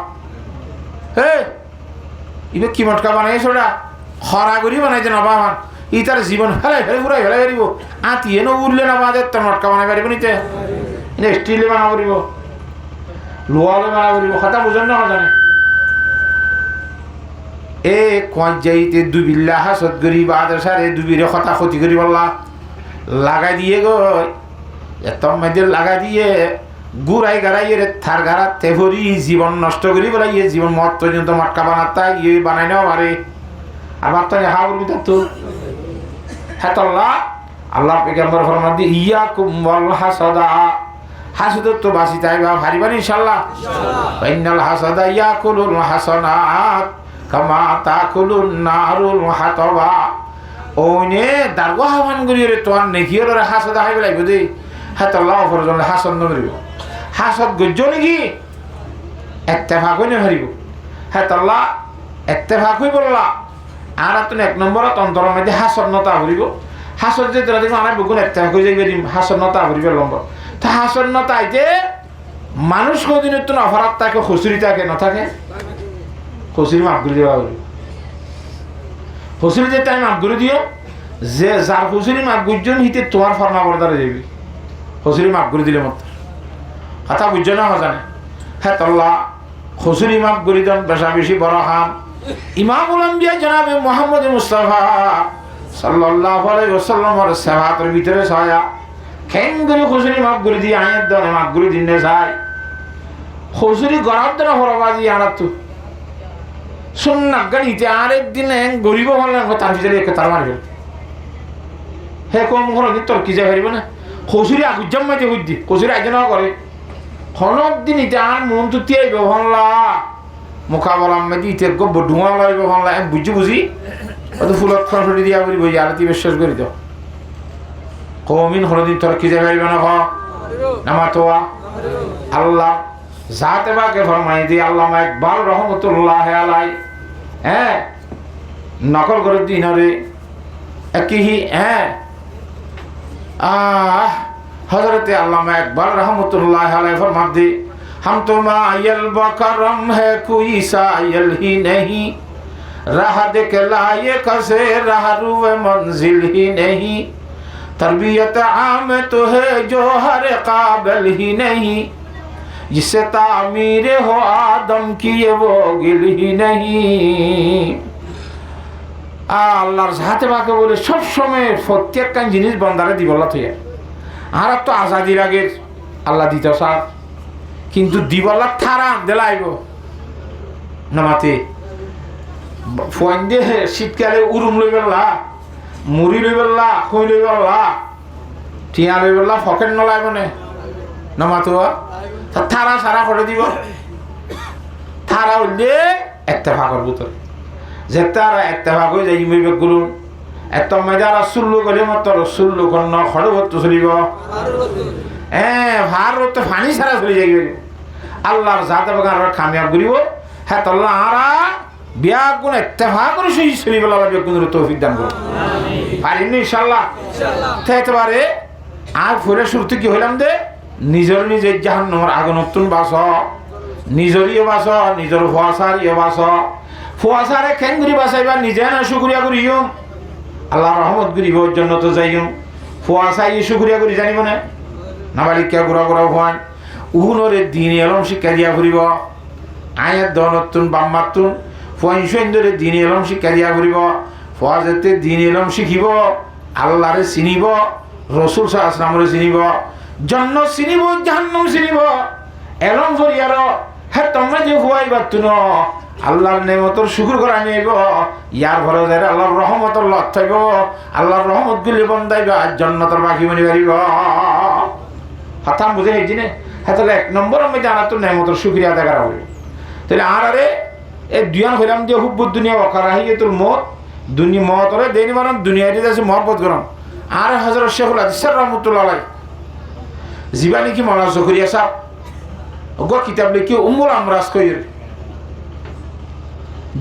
হে ইবে কি মটকা বানাইছ ওটা হরা করি বানাইছে না বাবান ই তার জীবন ফেলে ফেলে ঘুরাই ফেলে পারিব আতিয়ে ন উঠলে না বাজে তোর মটকা বানাই পারিব নিতে স্টিলে বানা করিব লোহালে বানা করিব কথা বুঝেন না জানে এ কোয়ান যাইতে দুবিল্লা হাসত করি বাদশারে দুবিরে কথা ক্ষতি করি বললা লাগাই দিয়ে গো এত মেয়েদের লাগাই দিয়ে গুড়াই গাড়াই রে থার গাড়া তেভরি জীবন নষ্ট করি বলে ইয়ে জীবন মত পর্যন্ত মটকা বানাতা ইয়ে বানাই নেওয়া পারে আমার তো হা বলবি তো হ্যাঁ তল্লা আল্লাহ পেগম্বর ফরমান দি ইয়া কুম্বল হাসদা হাসদ তো বাসি তাই বা ভারিবার ইনশাআল্লাহ ইন্নাল হাসাদা ইয়াকুলুল হাসানাত কামা তাকুলুন নারুল হাতাবা ওনে দারগো হামান গরিরে তো আর নেকির হাসদ হাইবে লাইব দে হাত আল্লাহ ফরজন হাসন নরিব হাসদ গজ্জ নাকি ইত্তেফাক হইনে ভারিব হাত আল্লাহ ইত্তেফাক হই বললা আর তুমি এক নম্বরত অন্তর মধ্যে হাসন্নতা ভরিব হাসন যে তোরা দেখো আমার বুকুন ইত্তেফাক হই যাইবে হাসন্নতা ভরিব লম্ব তা হাসন্নতা আইতে মানুষ কোনদিনের তো অপরাধ থাকে খুচুরি থাকে না থাকে খুচুরি মাফ করে দেওয়া বলি খুচুরি যে তাই মাফ করে দিও যে যার খুচুরি মাফ গুজন হিতে তোমার ফর্মা বর্দারে যাবি খুচুরি মাফ করে দিলে মত কথা বুঝছো না জানে হ্যাঁ তল্লা খুচুরি মাফ করে দেন বেশা বেশি বড় হাম ইমামুল আম্বিয়া জনাবে মুহাম্মদ মুস্তাফা সাল্লাল্লাহু আলাইহি ওয়াসাল্লামের সাহাবাতের ভিতরে ছায়া খেন করে খুচুরি মাফ করে দিয়ে আয়ের দনে মাফ করে দিনে যায় খুচুরি গরাব দনে হরবাজি আনাতো শুননা গাড়িতে আরেকদিন গরিব হলেন তার ভিতরে তার মারবে হে কম কোনো দিন তোর কি যা হারিব না খুচুরি আগুজাম মাইতে বুদ্ধি খুচুরি আয়োজন করে হনক দিন ইতে আর মন তো তিয়াই হনলা মোকাবলা মেদি ইতে গব্ব ডুঙা লাইব হনলা বুঝি বুঝি অত ফুলত খরফটি দিয়া বলি বই আরতি বিশ্বাস করি তো কমিন হলদিন তোর কি যা হারিব না নামাতোয়া আল্লাহ জাতে বাকে ফরমাই দি আল্লামা ইকবাল রহমতুল্লাহ আলাই হ্যাঁ নকল করে দিন রে একই হ্যাঁ हजरत अल्लामा इकबाल रहमतुल्लाह अलैह फरमाते हम तो मायल बकरम है कोई सायल ही नहीं राह देख लाए कसे राह रुए मंजिल ही नहीं तरबियत आम तो है जो हर काबिल ही नहीं जिससे तामीर हो आदम की वो गिल ही नहीं আল্লাহর সাথে বাকে বলে সব সময় প্রত্যেকটা জিনিস বন্দারে দিবলা থইয়া আর তো আজাদির আগের আল্লাহ দিত সার কিন্তু দিবলা থারা দেলাইব নামাতে ফোন দিয়ে শীতকালে উরুম লই বেলা মুড়ি লই বেলা খই লই বেলা টিয়া লই বেলা ফকেট নলাইব নে নামাতো থারা সারা করে দিব থারা হইলে একটা ফাঁকর ভিতর যেতারা ইত্তেফাক হয়ে যাই ইমিবে গুরুন এত মেজারা সুল্লু করে মত সুল্লু কন্ন খড়বত চলিব ভারত ফানি ছাড়া চলে যাই আল্লাহর জাতে বাগান কামিয়াব করিব হ্যাঁ তাহলে আরা বিয়া গুণ ইত্তেফাক করে সেই চলিব লাগবে গুণের তৌফিক দান করুন পারিনি ইনশাআল্লাহ থাকতে পারে আর ফিরে শুরুতে কি হইলাম দে নিজের জাহান্নামের আগুন নতুন বাস নিজেরই বাস নিজের ফুয়াশার বাস ফুয়াশারে খেঙ্গুরি বাসাইবা নিজে না শুকরিয়া করিও আল্লাহ রহমত করিব জন্য তো যাইও ফুয়াশাই শুকরিয়া করি জানিব না নাবালিকা গুড়া গুড়া ভয় উহুনরে দিন এলম শিক্ষা দিয়া ফুরিব আয়ের দনতুন বাম্মাতুন ফুয়াইশরে দিন এলম শিক্ষা দিয়া ফুরিব ফুয়া যেতে দিন এলম শিখিব আল্লাহরে চিনিব রসুল সাল্লাল্লাহু চিনিব জন্ন চিনিব জাহান্নাম চিনিব এলম জরিয়ার হ্যাঁ তোমরা যে ফুয়াইবা তুন আল্লাহর নেমতর শুকুর করা নিব ইয়ার ঘরে যাই আল্লাহর রহমতর লত থাকব আল্লাহর রহমত গুলি বন্ধাইবা জন্নতর বাকি বনি পারিব হাতাম বুঝে হেঁছি নে হ্যাঁ তাহলে এক নম্বরের মধ্যে আনা তো নেমতর শুক্রিয়া আদায় করা হবে তাহলে আর আরে এই দুয়ান হইলাম যে হুব্বুর দুনিয়া অকারাহি তোর মত দুনিয়া মতরে দেনি বানাম দুনিয়াতে যাচ্ছে মহব্বত গরম আর হযরত শেখুল হাদিস রাহমাতুল্লাহ আলাইহি জীবানী কি মাওলানা জকরিয়া সাহেব গো কিতাব লিখি উম্মুল আমরাজ কইর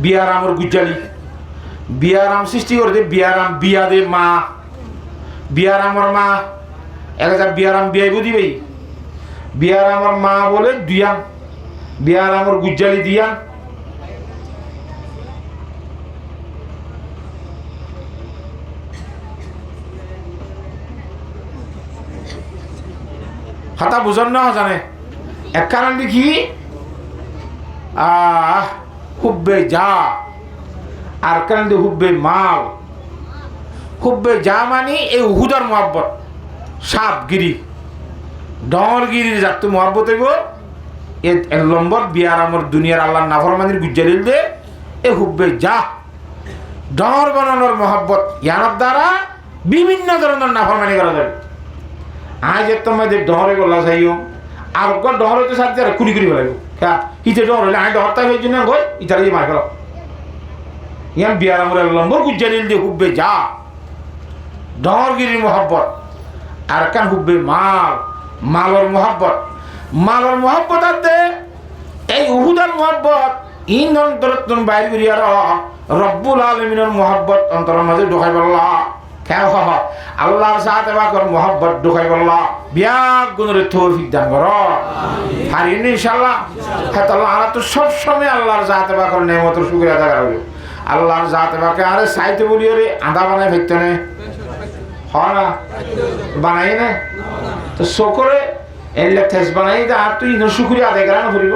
বিয়ারামর গুজালি বিয়ারাম সৃষ্টি করে দে বিয়ারাম বিয়া দে মা বিয়ারামর মা একটা বিয়ারাম বিয়াইব দিবেই বিয়ারামর মা বলে দুয়ান বিয়ারামর গুজালি দিয়ান হাতা বুঝন না জানে এক কারণ দেখি হুব্বে যা আর কারণ হুব্বে মাল হুব্বে যা মানে এই উহুদার মহব্বত সাপগিরি ডরগিরির যাতে মহব্বত হইব এক নম্বর বিয়ারামর দুনিয়ার আল্লাহ নাফরমানির গুজারিল দে এ হুব্বে যা ডর বানানোর মহব্বত ইয়ানোর দ্বারা বিভিন্ন ধরনের নাফরমানি করা যাবে আজ তোমাদের ডরে গলা চাইও আর ডর হইতে সাথে আর কুড়ি কুড়ি বেলাইব হ্যাঁ ইতে ডর হইলে আমি ডরটা হয়েছি না গই ইতারা দিয়ে মার ফেল ইয়ান বিয়ারামর নম্বর গুজারিল দে হুব্বে যা ডরগিরির মহব্বত আর কান হুব্বে মাল মালর মহব্বত আছে এই উহুদার মহব্বত ইন অন্তরত্তন বাইর করিয়া রব্বুল আলামিনের মহব্বত অন্তরের মাঝে ঢোকাই বললা কেন আল্লাহর সাথে বাকর মহব্বত ঢোকাই বললা বিয়াক গুণের তৌফিক দান কর হারিনি ইনশাআল্লাহ হ্যাঁ তাহলে আমরা তো সবসময় আল্লাহর সাথে বাকর নেমতের শুকরিয়া আদায় করা আল্লাহর সাথে বাকে আরে সাইতে বলি রে আদা বানাই ফেলতে নেই হয় না বানাই না তো শকরে এলে থেস বানাই দা আর তুই শুকরিয়া আদায় করা না ফুরিব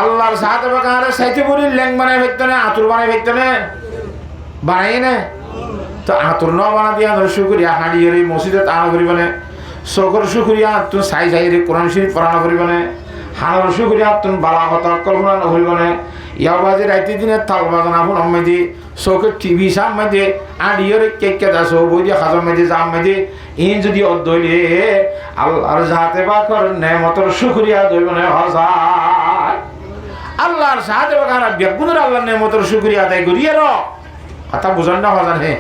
আল্লাহর সাথে বাকে আরে সাইতে বলি ল্যাং বানাই ফেলতে না আতুর বানাই ফেলতে না বানাই না তো আতুর ন বানা দিয়া শুকরিয়া হাঁড়িয়ে রে মসজিদে আনা ফুরিব না শকর শুকরিয়া তুই সাই রে কোরআন শরীফ পড়ানো ফুরিব না হানার শুকরিয়া তুই বালা কথা কল্পনা ফুরিব না ইয়াবাজে রাইতে দিনে তাল বাজানা ফুন আম্মাদি চৌকে টিভি চাম মাঝে আড়িয়ে কেক দাসো বই দিয়ে খাজর মাঝে যাম মাঝে ইন যদি অদ্দইলে আল্লাহর যাতে বাকর নেমতর শুকরিয়া দইব না হসায় আল্লাহর সাথে বাকারা বেগুনের আল্লাহর নেমতর শুকরিয়া আদায় করিয়ে র কথা বুঝান না হজান হে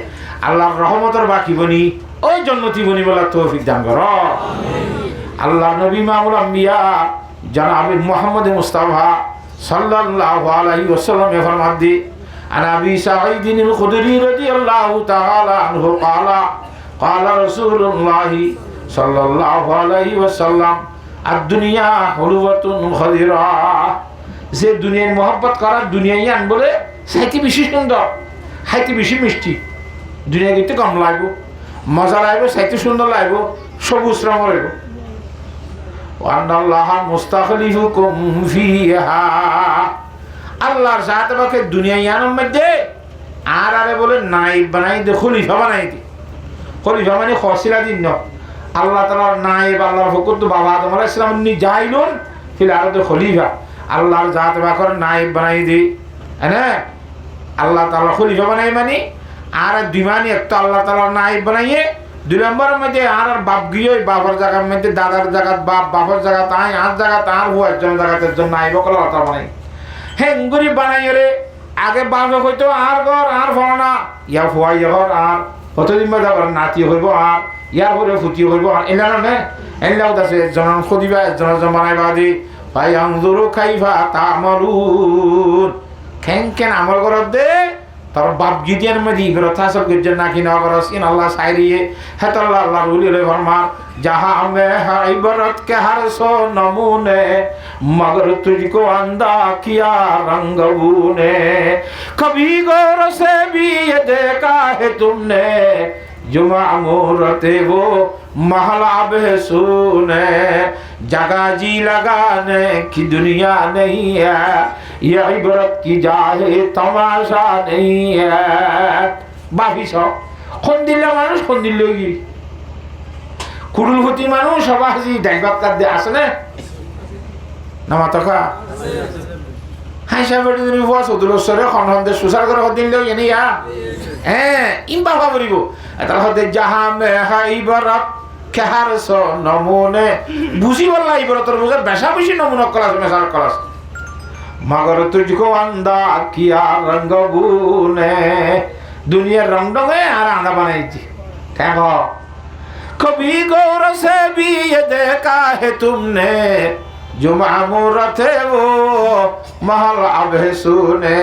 আল্লাহর রহমতর বাকি বনি ওই জন্নতি বনি বলা তৌফিক দান কর আল্লাহ নবী মামুল আম্বিয়া জনাব মুহাম্মদ মুস্তাফা সাল্লাল্লাহু আলাইহি ওয়াসাল্লাম ফরমান দি عن أبي سعيد الخدري رضي الله تعالى عنه قال رسول الله صلى الله عليه وسلم الدنيا حلوة خضرا যে দুনিয়ার মহব্বত করার দুনিয়ায় আন বলে সাইতে বেশি সুন্দর হাইতে বেশি মিষ্টি দুনিয়া কিন্তু কম লাগবো মজা লাগবে সাইতে সুন্দর লাগবো সবুজ রঙ রইব وأن الله مستخلفكم فيها আল্লাহর সাথে বাকে দুনিয়ার মধ্যে আর আরে বলে নাইব বানাই দে খলিফা বানাই দি খলিফা মানে খসিলা দিন আল্লাহ তাআলার নাইব আল্লাহর হুকুম তো বাবা আদম আলাইহিস সালাম নি যাইলুন ফিল আরদে খলিফা আল্লাহর জাতে বাকর নাইব বানাই দি হ্যাঁ আল্লাহ তাআলা খলিফা বানাই মানে আর দিমানি একটা আল্লাহ তাআলার নাইব বানাইয়ে দুই নম্বরের মধ্যে আর বাপ গিয়ে বাবার জায়গার মধ্যে দাদার জায়গা বাপ বাবার জায়গা তাই আর জায়গা তার হুয়ার জন্য জায়গাতে জন্য নাইব কল আল্লাহ বানাই হেঙ্গুরি বানাই রে আগে বাপ হইতো আর ঘর আর ফনা ইয়া ফুয়াই ঘর আর কতদিন বাদা করে নাতি হইব আর ইয়ার পরে ফুটি হইব আর এলা না এলাও দাসে জন খদিবা জন জন বানাইবা দি ফায়ানজুরু কাইফা তা'মালুন কেন আমল করত দে তার বাপ গিদিয়ার মধ্যে ইবরত হাসল করছে নাকি না করস ইন আল্লাহ সাইরিয়ে হেতাল্লাহ আল্লাহ রুলিয়ে ফরমান जहां में है इबरत के हर सो नमूने मगर तुझको अंधा किया रंगबू ने कभी गौर से भी ये देखा है तुमने जो मामूरते वो महला बेसुने जगह जी लगाने की दुनिया नहीं है ये इबरत की जाए तमाशा नहीं है बाकी सब कौन दिल्ला मानुष कौन दिल्लोगी কুড়ুলপতি মানুষ সবাই ডাইবাক কাট দিয়ে আসে না মাতকা হাই সাহেবের যদি বুয়া চৌধুরীশ্বরে খনন্দে সুচার করে দিলেও এনে ইম্বা ভাবরিব তার হতে যাহা মেহা ইবরত কেহার স নমুনে বুঝি বললা ইবরতর বুঝে বেশা বেশি নমুনা কলাস মেশার কলাস মগর তুঝকো আন্দা কিয়া রঙ্গবুনে দুনিয়ার রং ডঙে আর আন্দা বানাইছি কেন कभी गौर से भी ये देखा है तुमने जो मामूर थे वो महल अब है सुने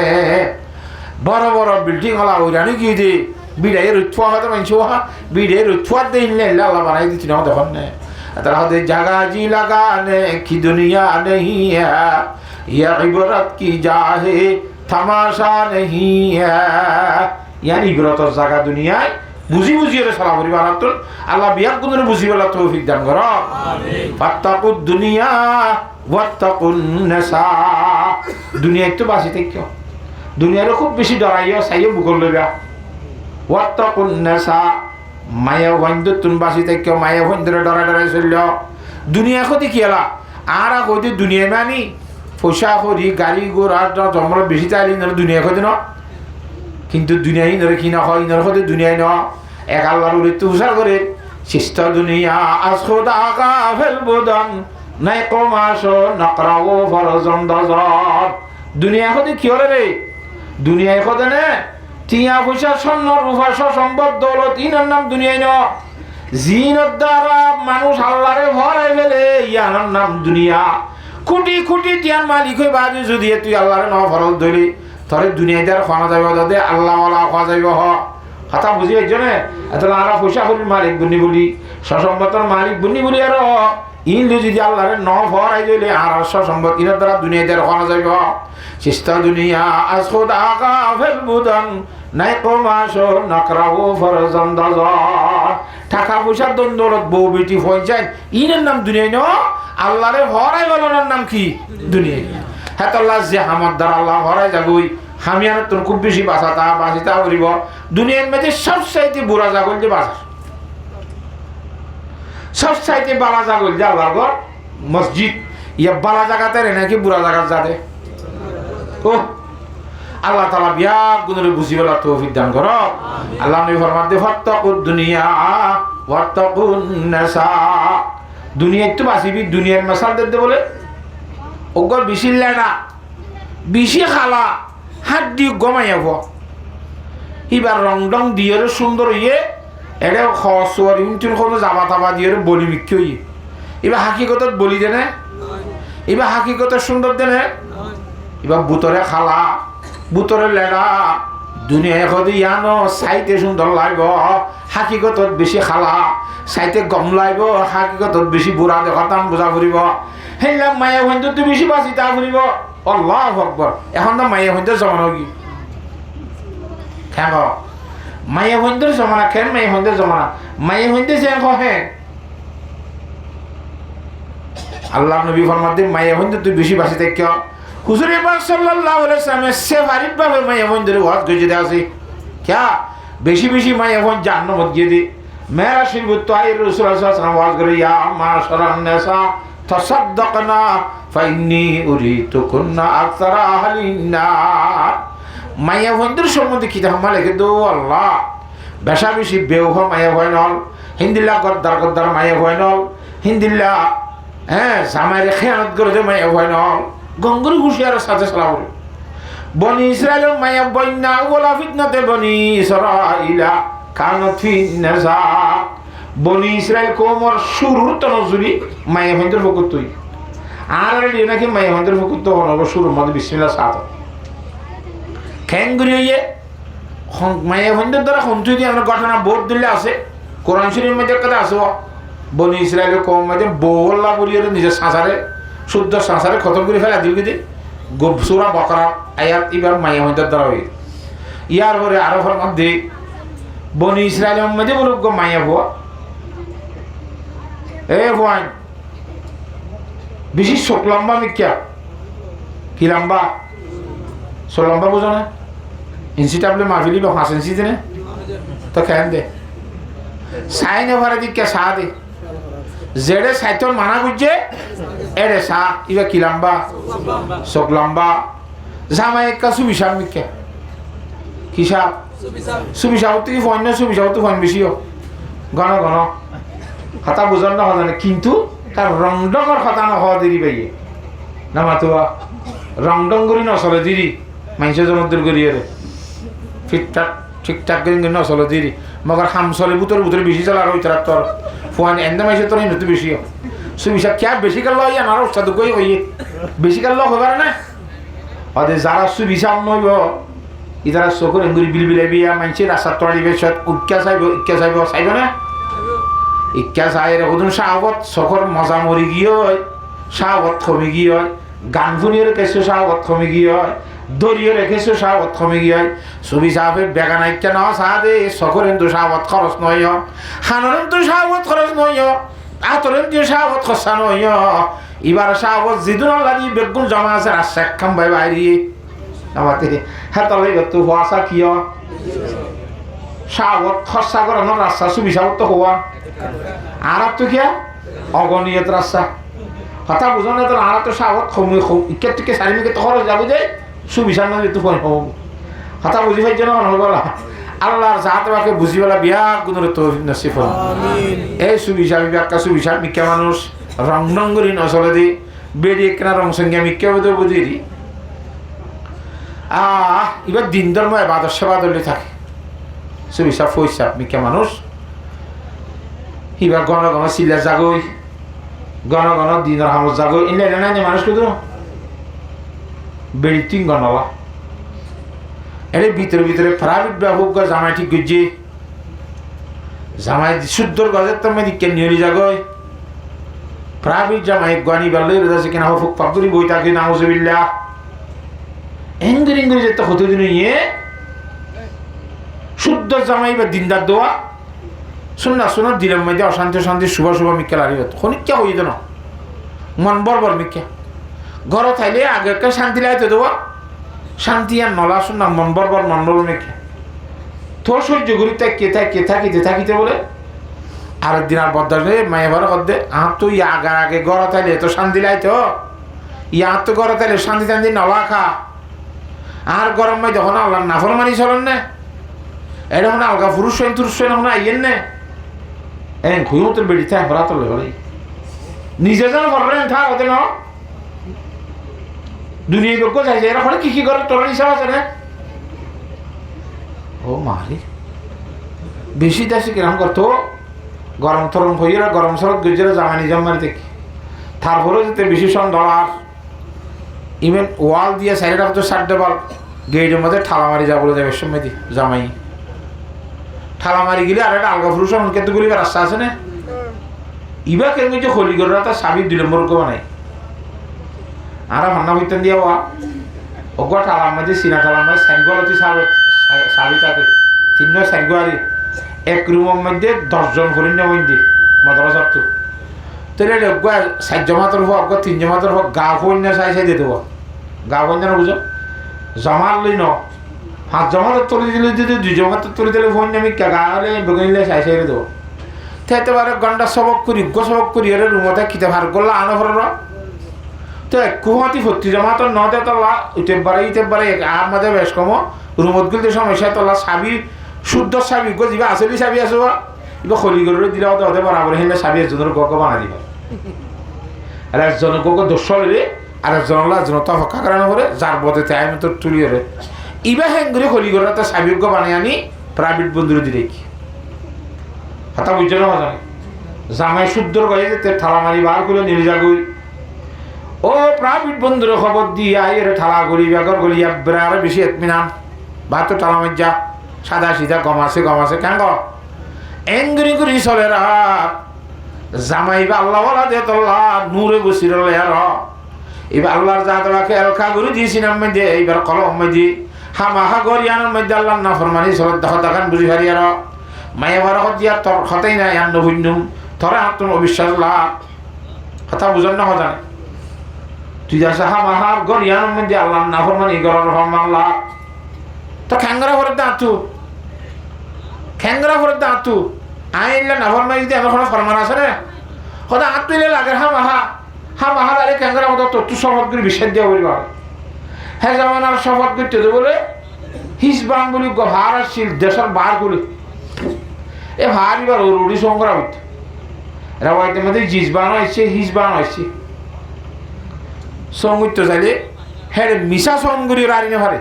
बड़ा बड़ा बिल्डिंग वाला हो जाने की थी बिड़ाई रुचवा होता मैं चुहा बिड़ाई रुचवा दे इन्हें लाला बनाई थी ना देखो ने तरह दे जगह जी लगाने की दुनिया नहीं है ये इबरत की जाहे तमाशा नहीं है यानी इबरत और जगह दुनिया বুঝি বুঝি এর সালা পরিবার আতুল আল্লাহ বিয়াক গুনের বুঝি বলা তৌফিক দান করো আমিন ফাত্তাকুদ দুনিয়া ওয়াত্তাকুন নিসা দুনিয়া একটু বাসি থেকো দুনিয়ার খুব বেশি ডরাইও চাইও বুকল লইবা ওয়াত্তাকুন নিসা মায়া ওয়াইন্দ তুন বাসি থেকো মায়া ওয়াইন্দের ডরা ডরাই চলল দুনিয়া কতি কিলা আর কতি দুনিয়া মানি পয়সা করি গাড়ি ঘোড়া জমর বেশি তাইলি না দুনিয়া কতি না কিন্তু দুনিয়াই নরে কি না হয় ইনর হতে দুনিয়ায় না এক আল্লাহর উরে তুষার করে শিষ্ট দুনিয়া আজ খোদা কা ফেলবুদান নাই কমাস নকরাও ফরজন দজর দুনিয়া হতে কি হলে রে দুনিয়ায় হতে না টিয়া পয়সা স্বর্ণ রূপা সম্পদ দৌলত ইনার নাম দুনিয়ায় না জিনের দ্বারা মানুষ আল্লাহরে ভরাই ফেলে ইয়ার নাম দুনিয়া কোটি কোটি টিয়ার মালিক হয়ে বাজে যদি তুই আল্লাহরে ন ফরজ ধরি তরে দুনিয়াদার খানা যাইব দাদে আল্লাহ ওয়ালা খাওয়া যাইব কথা বুঝি একজনে এতলা আর পয়সা করির মালিক বুনি বলি সসম্পতর মালিক বুনি বলি আর ইনলে যদি আল্লাহরে ন ফরাই দিলে আর সসম্পত ইনার দ্বারা দুনিয়াদার খানা যাইব চিস্তা দুনিয়া আজ খোদা কা ফেলবুদান নাই কমাস নকরাও ফরজন দজর টাকা পয়সার দন্দলত বউ বেটি পঞ্চায়েত ইনের নাম দুনিয়ায় ন আল্লাহরে ফরাই বলার নাম কি দুনিয়ায় হেতল্লাহ যে আমার দ্বারা আল্লাহ ভরাই যাবই আমি আর তোর খুব বেশি বাঁচিতা করিব দুনিয়ার মধ্যে সব চাইতে বুড়া জাগল যে বাজার সব চাইতে বালা জাগল যে আল্লাহ ঘর মসজিদ ইয়া বালা জায়গাতে রে নাকি বুড়া জায়গার যাতে ও আল্লাহ তাআলা বিয়া গুণরে বুঝি বলা তৌফিক দান করো আল্লাহ নবী ফরমাতে ফাত্তাকুদ দুনিয়া ওয়াত্তাকুন নিসা দুনিয়া একটু বাঁচিবি দুনিয়ার মাসাল দিতে বলে ওগর বেশি লেডা বেশি খালা হাত দিয়ে গমাই যাব এবার রং ডং দিয়ে সুন্দর ইয়ে এটা খসর ইউটিউব কোনো জাবা তাবা দিয়ে বলি বিক্রি হইয়ে এবার হাকিকতত বলি দেনে এবার হাকিকত সুন্দর দেনে এবার বুতরে খালা বুতরে লেডা দুনিয়া এখন ইয়ানো চাইতে সুন্দর লাগব হাকিকতত বেশি খালা চাইতে গম লাগব হাকিকতত বেশি বুড়া দেখাতাম বোঝা ফুরিব হেলাম মায়া হইতে তুই বেশি বাঁচি তা ফুরিব আল্লাহু আকবার এখন তো মায়া হইতে জমানো কি হ্যাঁ মায়া হইতে জমানা কেন মায়া হইতে জমানা মায়া হইতে যে হে আল্লাহ নবী ফরমাতে মায়া হইতে তুই বেশি বাঁচি থাক হুজুর পাক সাল্লাল্লাহু আলাইহি ওয়াসাল্লাম সে ভারিত ভাবে মায়া হইতে ওয়াজ গজে দে আছে क्या বেশি বেশি মায়া হইতে জান্নাত গিয়ে দি মেরা শিবু তাইর রাসূল সাল্লাল্লাহু আলাইহি ওয়াসাল্লাম ওয়াজ করে ইয়া মাশারান নিসা তাসাদদাকনা ফাইন্নী উরিতুকুন্না আকসারা আহলিন নার মায়া হইদের সম্বন্ধে কি ধামা লেগে দো আল্লাহ বেশা বেশি বেওহ মায়া হয় নল হিন্দিল্লা গদ্দার গদ্দার মায়া হয় নল হিন্দিল্লা জামাইরে খেয়ানত করে দে মায়া হয় নল গঙ্গুর হুশিয়ার সাথে সালাম বনি ইসরাইলের মায়া বন্যা ওলা ফিতনাতে বনি ইসরাইলা কানত ফি নিসা বনি ইসরাইল কোমর শুরুর তনজুরি মায়া হইদের ফকত তুই আর রেডিও নাকি মাই আমাদের ফুকুর তো হনব শুরুর মধ্যে বিসমিল্লাহ সাত খ্যাং ঘুরিয়ে মাইয়া বন্ধুর দ্বারা সন্তুই দিয়ে আমরা ঘটনা বোধ দিলে আছে কোরআন শরীফের মধ্যে কথা আসব বনি ইসরায়েলের কম মধ্যে বৌল্লা বলিয়ে নিজের সংসারে শুদ্ধ সংসারে খতম করে ফেলা দিল কিন্তু গোপসুরা বকরা আয়াত এবার মাইয়া বন্ধুর দ্বারা হয়ে ইয়ার পরে আরো ফল মধ্যে বনি ইসরায়েলের মধ্যে বলুক গো মাইয়া ভুয়া এ ভুয়ান বেশি চোখ লম্বা মিক্যা কি লম্বা চোখ লম্বা বোঝো না ইঞ্চি টাবলে মাফিলি বা 5 ইঞ্চি দেনে তো খেয়াল দে সাইন ওভারে দিকে সা দে জেডে সাইতর মানা গুজে এডে সা ইবা কি লম্বা চোখ লম্বা জামাই একটা সুবিশাল মিক্যা কিসাব সুবিশাল তুই ফোন সুবিশাল তো ফোন বেশিও ঘন ঘন হাতা বুঝন না হয় কিন্তু তার রং ডঙর কথা না হওয়া দেরি পাইয়ে না মাতুয়া রং ডং করি নচলে দিদি মানুষের জনদের করিয়ে রে ঠিকঠাক ঠিকঠাক করে নচলে দিদি মগর হাম চলে বুতরে বেশি চলে আর ওই তার তোর ফোন এনে মাইসে তোর হিন্দু বেশিও সুবিশা ক্যা বেশি কাল লয় আর ওস্তাদ কই হইয়ে বেশি কাল লয় হবে না ওদের যারা সুবিশা নইব ইতারা চকুর এঙ্গুরি বিলবিলে বিয়া মানছে রাস্তা তড়িবে সব ইক্কা চাইব না ইক্কা চাই রেখুন সাহবত চকুর মজা মরি গিয়ে হয় সাহবত থমি গিয়ে হয় গান শুনিয়ে রেখেছো সাহবত থমি গিয়ে হয় দরিয়ে রেখেছো সাহবত থমি গিয়ে হয় ছবি সাহেবে বেগা নাইকা না চাহ দে চকুর কিন্তু সাহবত খরচ নয় খানোর তো সাহবত খরচ নয় আতরেন দিয়ে সাহবত খরচা নয় এবার সাহবত যিদুন লাগি বেগুন জমা আছে রাস্তা একখাম ভাই বাইরে আমাতে হ্যাঁ তবে তো হওয়া কিয় সাহবত খরচা করানোর রাস্তা সুবিশাবত তো হওয়া আর তো কিয়া অগণীয়ত রাস্তা কথা বুঝো না তো আর তো সাহবত ইকে টিকে সারিমিকে তো খরচ যাবো যে সুবিশাল নয় তো ফোন হব কথা বুঝি পাই যেন বলা আল্লাহর জাহাতবাকে বুঝি বলা বিয়া গুণের তো নসিব এই সুবিশাল বিয়াকা সুবিশাল মিক্কা মানুষ রং রঙ্গরি নচলে দি বেরিয়ে কেনা রং সঙ্গে মিক্কা বোধ বুঝি দি এবার দিন ধর্ম এবাদত সেবা দলে থাকে সুবিশাল ফইসা মিক্কা মানুষ এবার ঘন ঘন সিলা জাগই ঘন ঘন দিনের হামত জাগই এনে না মানুষ কিন্তু বেড়ি 3 ঘন্টা এর ভিতরে প্রাইভেট ব্যবহার করে জামাই ঠিক করছে জামাই শুদ্ধর গজের তো দিকে নিয়ে জাগই প্রাইভেট জামাই গানি বেলে রয়েছে কিনা হফুক পাবদুরি বই থাকে নাউজুবিল্লাহ এঙ্গুরি যেতে হতে দিন ইয়ে শুদ্ধ জামাই বা দিনদার দোয়া শোনা দিলের মধ্যে অশান্তি শুভ মিক্কা লারি হতো খনিকা হয়ে যেত না মন বরবর মিক্কা ঘর থাইলে আগে শান্তি লাইতে দেওয়া শান্তি আর নলা শোনা মন বরবর মিক্কা তোর সহ্য করি তাই থাকিতে বলে আর দিন আর বদার মায়ে ভরা কর তো আগে ঘর থাইলে তো শান্তি লাইতো তো ঘর থাইলে শান্তি নলা খা আর গরম মাই যখন আল্লাহ নাফরমানি চলেন না এটা মানে আলগা পুরুষ এখন আইয়েন না খুঁজো তোর বেড়ি থাকে ভরা তোর বলে নিজে যেন করবেন থাক হতে ন দুনিয়া লোক চাইছে এরা কি করে তোর হিসাব আছে না ও মারি বেশি দেশে কিরম করতো গরম থরম হইয়ে গরম সরত গেজেরা জামানি জামানি দেখি তারপরেও যেতে বেশি সন ডলার ইভেন ওয়াল দিয়ে সাইডে রাখতো 60 বল গেটের মধ্যে ঠালা মারি যা বলে যাবে সময় দি জামাই ঠালা মারি গেলে আর একটা আলগা পুরুষ কিন্তু গুলি রাস্তা আছে না ইবা কেন যে হলি করে তার সাবি 2 নম্বর কো বানাই আর মান্না হইতেন দিয়া ওয়া ওগা ঠালা মাঝে সিনা ঠালা মাঝে সাইগলতি সাবি থাকে 3 সাইগোয়ারি এক রুমের মধ্যে 10 জন হরিণ না হইন্দি মাদ্রাসা তো তেরে ওগা 7 জমাতের হোক ওগা 3 জমাতের হোক গা হইন না সাই দিয়ে দেব গা হইন না বুঝো জমার লই ন 5 জমাতে তুলি দিলে 2 জমাতে তুলি দিলে ফোন আমি গালে বগিলে সাই দেব তাইতে বারে গন্ডা সবক করি এর রুমতে কিতে ভার করলা আনো ফরর তো কুহাতি ভর্তি জমাত নদে তলা ইতে বারে আর মাঝে বেশ কম রুমত গেলে সমস্যা তলা সাবি শুদ্ধ সাবি গো দিবা আসলি সাবি আসো এবার খলি করে দিলে ওদের বরাবর হেলে সাবি একজনের গক বানা দিবা আর একজনের গক দোষ হলে আর একজন তো হকা করানো করে যার বদে তাই মতো তুলি রে ইবা হেঙ্গুরি খলি করে তো সাবি গো বানাই আনি প্রাইভেট বন্ধুরে দিলে কি হাতা বুঝছো না জামাই শুদ্ধর গয়ে যেতে ঠালা মারি বার করে নিয়ে যাগুই ও প্রাইভেট বন্ধুর খবর দিয়া এর ঠালা গলি বেগর গলিয়া বেড়ারে বেশি এতমিনাম ভাত টালা মজ্জা সাদা সিধা গমাছে কেন এঙ্গুরি গুরি চলে রাত জামাইবা আল্লাহ বলা দে তোল্লা নূরে বসির আর এবার আল্লাহর জাতরাকে এলকা গুরি দিয়েছিলাম মধ্যে এইবার কলম মধ্যে হামাহা গরিয়ানোর মধ্যে আল্লাহ না ফরমানি চলত দেখান বুঝি হারি আর মায়ে ভাড়া দিয়া তোর হতেই নাই আন্ন ভুন্ডুম তোরা তোর অবিশ্বাস লাভ কথা বুঝান না কথা তুই যাস হামাহার গরিয়ানোর মধ্যে আল্লাহ না ফরমানি গরর হমাল্লা তো খ্যাংরা ভরে দাঁতু আইনলে না ফরমানি যদি আমার কোনো ফরমান আছে না কথা আঁত তুইলে লাগে হামাহা আরে খ্যাংরা মতো তোর তুই শপথ করে বিশ্বাস দিয়া বলবা হ্যাঁ যেমন আর শপথ করতে বলে হিসবাং বলি ভার আসছিল দেশের বার বলে এ ভার এবার রুড়ি সংগ্রা হইত রাইতে মধ্যে জিজবান হয়েছে হিসবান হয়েছে সঙ্গীত চাইলে হ্যাঁ মিশা সঙ্গুরি রাড়ি না ভারে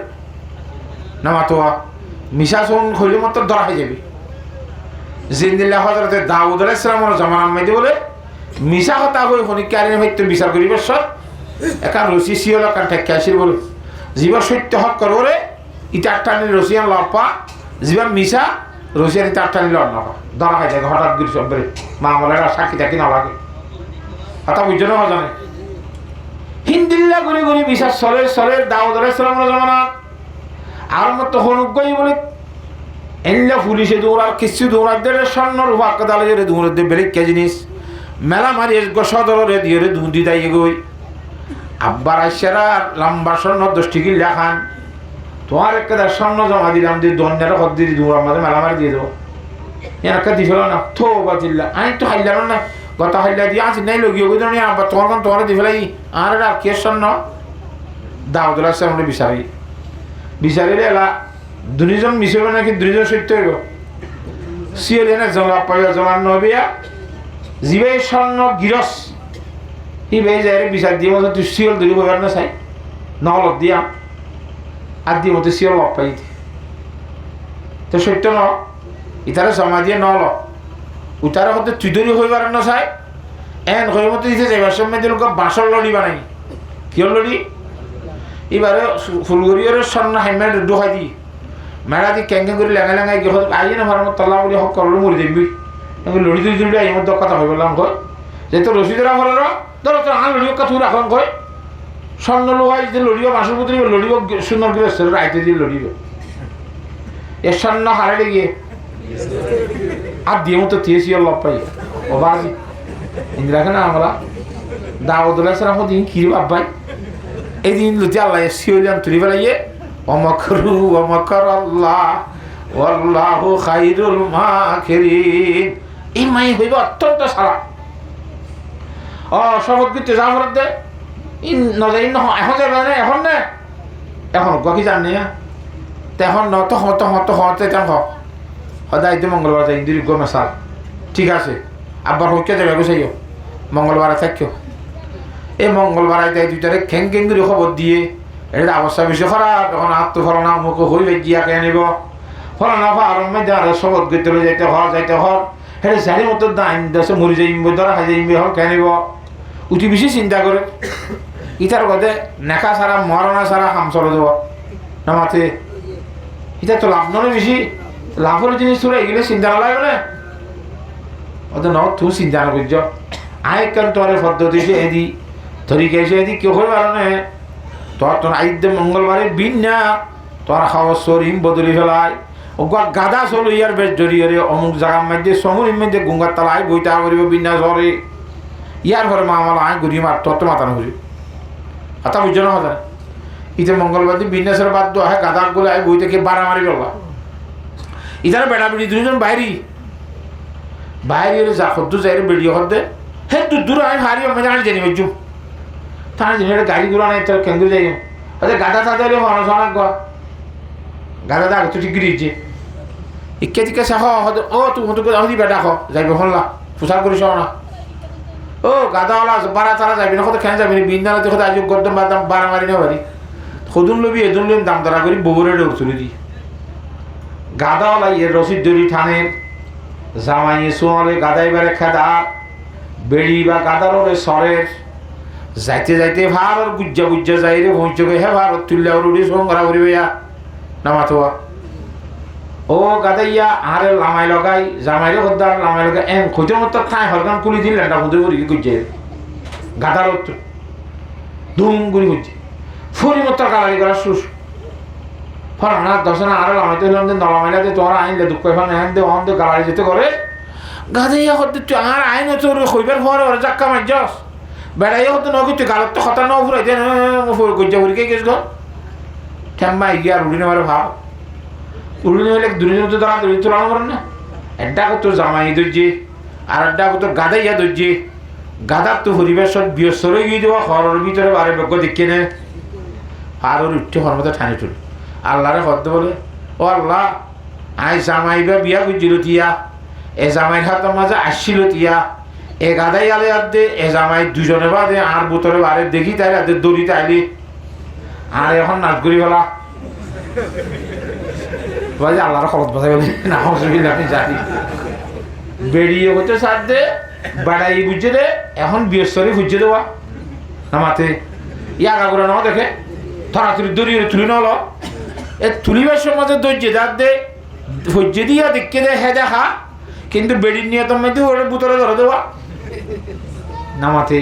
না মাতোয়া মিশা সঙ্গ হইলে মতো ধরা হয়ে যাবে জিন্দিল্লা হজরতে দাউদ আলাইহিস সালামের জামানার মধ্যে বলে মিশা কথা হই হনিকারিনে হইতে বিচার করিবার সব একান রসি সিওলা কান ঠেকে আসির বলে জীবা সত্য হক করবরে ইটা টানি রসিয়ান লপা জীবা মিশা রসিয়ান ইটা টানি লড় না ধরা হয়ে যায় হঠাৎ গিরি সব বেড়ে মামলার সাক্ষী থাকি না লাগে কথা বুঝছো না জানে হিন্দিল্লা ঘুরি ঘুরি মিশা সলের দাউদ আলাইহিস সালামের জামানা আর মতো হনুকই বলে এনলা পুলিশে দৌড়ার কিছু দৌড়ার দেড় স্বর্ণ রূপা কাদালে দৌড়ে দে বেরিক কে জিনিস মেলা মারি গসদরে দিয়ে দুধি দাইয়ে গই আব্বার আইসারা লম্বা স্বর্ণ 10 টিকি লেখান তোমার একটা স্বর্ণ জমা দিলাম দিয়ে দন্ডের হদ দিয়ে দৌড় আমাদের মেলা মারি দিয়ে দেবো একটা দি ফেলো না থো বাতিল্লা আমি তো হাইলাম না গত হাইলা দিয়ে আছি নাই লগিয়ে গই ধরে আব্বা তোমার দি ফেলাই আর কে স্বর্ণ দাউদ আলাইহিস সালামের বিচারিলে এলা দুজন মিশবে নাকি দুজন সত্য হইব সিওল এনে জমা পাইয়া জমান নবিয়া জিবে স্বর্ণ গিরস ই বে যায় বিচার দিয়ে মতো তুই সিওল ধরি হইবার না চাই নহলত দিয়া আর দিয়ে মতো সিওল লপ পাই তো সত্য ন ইতারে জমা দিয়ে নহল উতারে মতো তুই ধরি হইবার না চাই এন হয়ে মতো দিতে যাইবার সময় দিল বাঁশর লড়ি বানাই কিয় লড়ি এবারে ফুলগড়িয়ার স্বর্ণ হাইমের ডোহাই দি মেলা দি ক্যাং করে লেঙাই লেঙাই গিয়ে আইয়ে না ভাড়া তলা বলি হক করলো মরি দেখবি লড়ি তুই তুলি আই মধ্যে কথা হয়ে বললাম কয় যেহেতু রসিদরা হলো ধরো তো আন লড়িও কথা রাখন কয় স্বর্ণ লোহাই যে লড়িও বাঁশের পুত্র লড়িব সুন্দর করে আইতে দিয়ে লড়িব এর স্বর্ণ হারাইলে গিয়ে আর দিয়ে মতো তিয়েছি লব পাই ও বাজি ইন্দিরাকে না আমরা দাউদ আলাইহিস সালাম দিন কি বাবাই এই দিন লুতি আল্লাহ সিওলিয়াম তুলি ফেলাইয়ে অমকরু অমকর আল্লাহ ওয়াল্লাহু খাইরুল মাকিরিন এই মাই হইব অত্যন্ত সারা শপথ করতে যা ফেরত দে নজাই ন এখন যাবে না এখন না এখন গি জানি তখন ন তো হতে তেমন সদায় তো মঙ্গলবার যাই দীর্ঘ মেশাল ঠিক আছে আব্বার হইকে যাবে গোসাইও মঙ্গলবারে থাকিও এই মঙ্গলবার আইতে দুইটারে খেং করে খবর দিয়ে এটা অবস্থা বেশি খারাপ এখন আত্ম ফলনা মুখ হইবে গিয়া কে নিব ফলনা আরম্ভে যারা শপথ করতে যাইতে হর হেঁটে সারি মতো দাইন দেশে মরি যাইব ধরা খাই যাইব হল কে নিব উঠি বেশি চিন্তা করে ইটার কথা নেখা ছাড়া মরনা ছাড়া হাম চলে দেব না মাতে এটা তো লাভ নয় বেশি লাভের জিনিস তোরা এগুলো চিন্তা না লাগবে না ওদের ন তুই চিন্তা না করছ আয় কেন তোর পদ্ধতি এদি ধরি গেছে এদি কেউ হয়ে পারে না তোর আইদে মঙ্গলবারে বিন না তোর খাওয়ার শরীর বদলি ফেলায় ও গাদা চলো ইয়ার বেশ জড়িয়ে অমুক জায়গার মধ্যে শহরের মধ্যে গঙ্গার তালায় বইটা করিব বিনা শহরে ইয়ার ঘরে মা আমার আয় ঘুরিয়ে মার তোর তো মাথা না ঘুরি কথা বুঝছো না কথা ইতে মঙ্গলবার দিন বিন্যাসের বাদ দো হ্যাঁ গাদা গুলো আয় বই থেকে বাড়া মারি বলবা ইতারা বেড়া বেড়ি দুজন বাইরে যা সদ্য যাই বেড়িয়ে হতে হে দূর আমি হারি আমি জানি জানি বুঝছো তাহলে জানি গাড়িগুলো নাই তোর কেন্দ্র যাই আচ্ছা গাদা তাদের মানুষ অনেক গাদা দা তো ঠিক গিয়েছে ইকে টিকে চাহ ও তুমি বেটা খ যাইবে হল্লা পোশাক করিস না ও গাদাওয়ালা বাড়া তারা যাবি না কত খেয়ে যাবি বিন্দালে তো আজ গরদম বাদাম বাড়া মারি না পারি সদুন লবি এদুন লম দাম দরা করি বগুড়ে উঠতুলি দি গাদাওয়ালা ইয়ের রসিদ দড়ি থানের জামাইয়ে সোয়ালে গাদাইবারে খেদা বেড়ি বা গাদারে সরের যাইতে যাইতে ভারত গুজ্জা গুজ্জা যাই রে ভঞ্চকে হে ভারত তুললে রুড়ি সংগ্রা করিবে নামাতোয়া ও গাদাইয়া আরে লামাই লগাই জামাইরে হদ্দার লামাই লগাই এন খুঁজে মতো ঠাই হরগান কুলি দিন লেন্ডা বুঝে করি গুজ্জে গাদার ধুম গুড়ি গুজ্জে ফুরি মতো গালারি করা শুষ ফরানা দশনা আরে লামাইতে হলাম যে নলামাইলা দিয়ে তোরা আইনলে দুঃখ এখন এন দে অন দে গালারি যেতে করে গাদাইয়া হদ্দে তুই আর আইন তোর হইবার পরে ওরা জাক্কা মারছস বেড়াইয়া হতো নকি তুই গালত তো খতা ন ফুরাই দেন গুজ্জা ফুরি কে গেছ গো ঠেম্মা গিয়া রুড়ি নেওয়ার ভাব উড়ি হলে দুনিয়ার মধ্যে তারা দড়ি তোলানো করেন না একটা তোর জামাই ধরছে আর একটা তোর গাদাইয়া ধরছে গাদার তো হরিবার সব বৃহস্পতি গিয়ে দেওয়া ঘরের ভিতরে বারে বেগ দেখে নে আর ওর উঠতে হওয়ার মতো ঠানি তুল আল্লাহরে হদ্দ বলে ও আল্লাহ আই জামাই বা বিয়া করছিল তিয়া এ জামাইয়ের হাতের মাঝে আসছিল তিয়া এ গাদাই আলে আদে এ জামাই দুজনে বাদে আর বোতলে বারে দেখি তাই আদের দড়িতে আইলি আর এখন নাচ করি বলা আল্লাহর খরচ বাঁচাই বলে না অসুবিধা আপনি জানি বেরিয়ে হচ্ছে সার দে বেড়াই বুঝছে দে এখন বৃহস্পতি বুঝছে দেওয়া নামাতে ইয়াগা করে নাও দেখে ধরাতুরি দড়িয়ে তুলি নল এ তুলিবার সময় দর্জে যার দে ভজ্জে দিয়া দেখে দে হে দেখা কিন্তু বেড়ির নিয়ে তো মেয়েতে ওর বুতরে ধরে দেওয়া নামাতে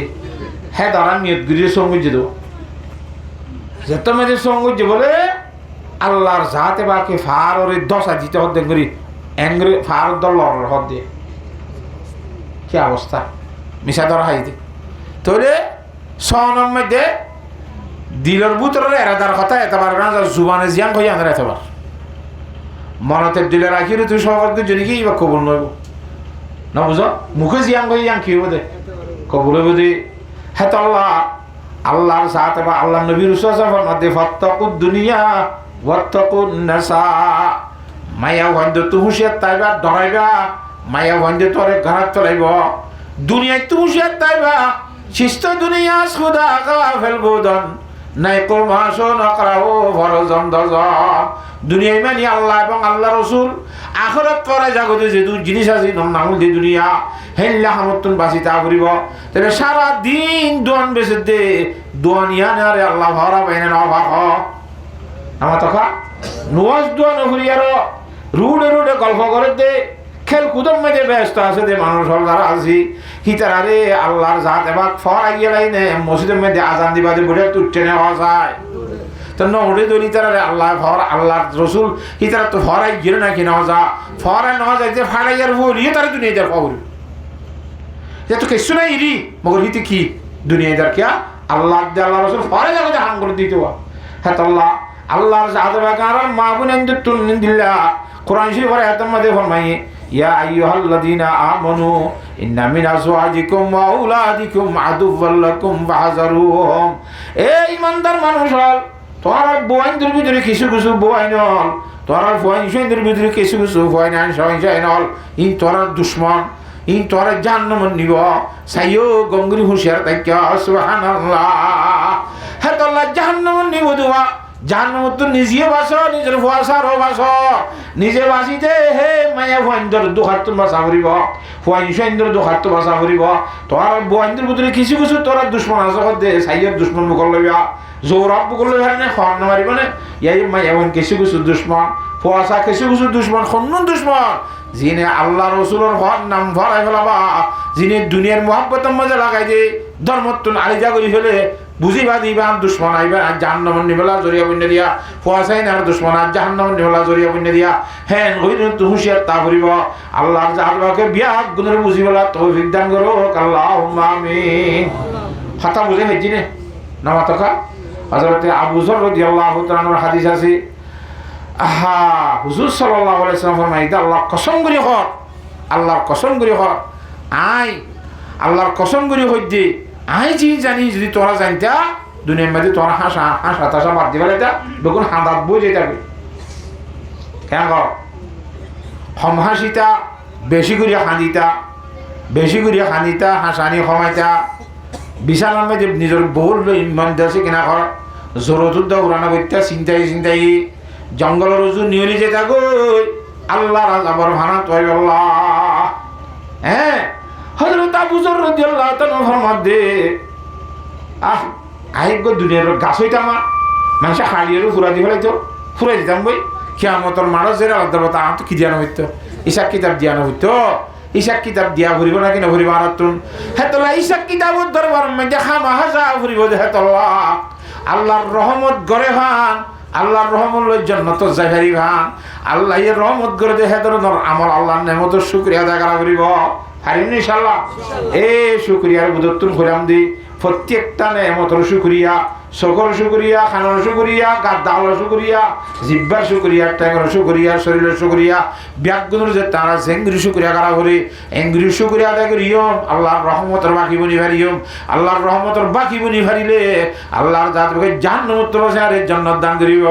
হ্যাঁ ধরা নিয়ত গিরিয়ে সঙ্গুজে দেওয়া যেত মেয়েদের সঙ্গুজে বলে আল্লাহর জাতে বাকি ফার ওরে দশা দিতে হতে করি এঙ্গ্রে ফার দল হদ দিয়ে কি অবস্থা মিশা ধরা হাইতে তোরে সনের মধ্যে দিলর বুতরের এরাদার কথা এতবার না জুবানে জিয়াং হয়ে আনার এতবার মনতে দিলে রাখি তুই সবার জন্য কি বা কবুল নইব না বুঝো মুখে জিয়াং হয়ে যাং কি বোধে কবুল হইব দি হ্যাঁ তো আল্লাহর জাতে বা আল্লাহ নবীর উসাফার মধ্যে ফাত্তাকুদ দুনিয়া ওয়াত্তাকুন নাসা মায়া ভন্ড তু হুঁশিয়ার তাইবা ডরাইবা মায়া ভন্ডে তোরে ঘাট চলাইব দুনিয়ায় তু হুঁশিয়ার তাইবা শিষ্ট দুনিয়া সুদা গাওয়া ফেলবো দন নাই কো মাসো নকরাও ভরজন দজন দুনিয়ায় মানি আল্লাহ এবং আল্লাহ রসুল আখরাত পরে জাগতে যে দু জিনিস আছে নামুল দি দুনিয়া হেল্লা হামতুন বাসি তা করিব তবে সারা দিন দোয়ান বেসে দে দোয়ানিয়া নারে আল্লাহ ভরা বাইনে না ভাগ আমার তখন নোয়াজ দোয়া নকরি আর রুডে রুডে গল্প করে দে খেল কুদম মেঝে ব্যস্ত আছে দে মানুষ যারা আছি হিতার আরে আল্লাহর জাত এবার ফর আগিয়ে লাইনে মসজিদের মধ্যে আজান দিবা দিয়ে বুড়ে তুটে নেওয়া যায় তো নড়ে দলি তারা আল্লাহ ফর আল্লাহর রসুল হিতারা তো ফরাই গিয়ে না কি নেওয়া যা ফরাই নেওয়া যায় যে ফাড়াইয়ার বলিয়ে তারা দুনিয়াদার খবর যে তো কিছু নাই ইরি মগর হিতে কি দুনিয়াদার কিয়া আল্লাহ আল্লাহ রসুল ফরাই যাবে হাম করে দিতে হ্যাঁ তো আল্লাহর জাত বাকার মা বুনেন তুন দিল্লা কোরআন শরীফের আয়াতের মধ্যে ফরমাইয়ে ইয়া আইয়ুহাল্লাযীনা আমানু ইন্না মিন আজওয়াজিকুম ওয়া আওলাদিকুম আদুওয়াল লাকুম ফাহযারুহুম এই ইমানদার মানুষ হল তোরা বইনদের ভিতরে কিছু কিছু বইন হল তোরা বইনদের ভিতরে কিছু কিছু বইন হল ইন তোরা দুশমন ইন তোরা জাহান্নামে নিব সাইয়ো গঙ্গুরি হুঁশিয়ার তাইকা সুবহানাল্লাহ হ্যাঁ তো আল্লাহ জাহান্নামে নিব দুয়া জাহান্নাম তো নিজে বাসো নিজের ভুয়াশারও বাসো নিজে বাসিতে হে মায়া ভয়ন্দর দুখাত বাসা করিব ভয়সেন্দ্র দুখাত বাসা করিব তোর বয়ন্দ্রের ভিতরে কিছু কিছু তোরা দুশ্মন আছে দে সাইয়ের দুশ্মন মুখর লইবা জৌরব মুখর লইবা না খর না মারিব না ইয়াই মায়া ভন কিছু কিছু দুশ্মন ভুয়াশা কিছু কিছু দুশ্মন খন্নুন দুশ্মন যিনি আল্লাহ রসুলের হর নাম ভরাই ফেলাবা যিনি দুনিয়ার মহাব্বতের মধ্যে লাগাই দিয়ে ধর্মত্বন আলিজা করি ফেলে বুঝিবা দিবা দুশ্মন আইবা আর জাহান্নামের নিবেলা জরিয়া বন্যা দিয়া ফুয়াশাই না দুশ্মন আর জাহান্নামের নিবেলা জরিয়া বন্যা দিয়া হ্যাঁ হইলে তো হুঁশিয়ার তা করিব আল্লাহর জাহাজবাকে বিয়া গুণের বুঝিবেলা তৌফিক দান করো আল্লাহুম্মা আমিন কথা বুঝে হইছি নে নামা তকা হযরত আবু যর রাদিয়াল্লাহু তাআলার হাদিস আছে আহা হুজুর সাল্লাল্লাহু আলাইহি ওয়াসাল্লাম ফরমাইদা আল্লাহ কসম করি হর আল্লাহর কসম করি হর আই আল্লাহর কসম করি হইদি আই জি জানি যদি তোরা জানতা দুনিয়ার মধ্যে তোরা হাসা হাসা তাসা বাদ দিবা এটা বেগুন হাঁদাত বই যেতে হবে কেন কর হম হাসিতা বেশি করিয়া হাঁদিতা বেশি করিয়া হাঁদিতা হাসানি হমাইতা বিশালের মধ্যে নিজের বহুল ইমান দেশে কিনা কর জোরতুদ্দা উড়ানা করতে চিন্তাই চিন্তাই জঙ্গলের রজু নিয়লি যেতা গই আল্লাহ রাজাবর ভানা তয় আল্লাহ হ্যাঁ হযরত আবু যর রাদিয়াল্লাহু তাআলা ফরমাতে আহিব দুনিয়ার গাছ হইতাম মানুষ হাড়িয়েরও ফুরা দি ফেলাইতো ফুরাই দিতাম বই কিয়ামতর মারস যে আলাদা আম তো কি দিয়ানো হইতো ইসাক কিতাব দিয়ানো হইতো ইসাক কিতাব দিয়া ফুরিব নাকি না ফুরিব আর তুন হেতলা ইসাক কিতাবত দরবার মধ্যে খামাহাজা ফুরিব যে হেতলা আল্লাহর রহমত গড়ে ভান আল্লাহর রহমত লই জান্নাত যাই হারি ভান আল্লাহ এর রহমত গড়ে দে হেতর আমল আল্লাহর নেমতের শুকরিয়া আদায় করা ফুরিব হারিম ইনশাআল্লাহ এই শুকরিয়ার বুদতুন কইরাম দি প্রত্যেকটা নেমতের শুকরিয়া সকল শুকরিয়া খানোর শুকরিয়া গাদ্দাওয়ার শুকরিয়া জিব্বার শুকরিয়া ট্যাঙ্গর শুকরিয়া শরীরের শুকরিয়া ব্যাগগুলোর যে তারা জেঙ্গরি শুকরিয়া করা করে এঙ্গরি শুকরিয়া আদায় করিয়ম আল্লাহর রহমতের বাকি বনি ভারিয়ম আল্লাহর রহমতের বাকি বনি ভারিলে আল্লাহর জাতকে জান্নাত বসে আর জান্নাত দান করিব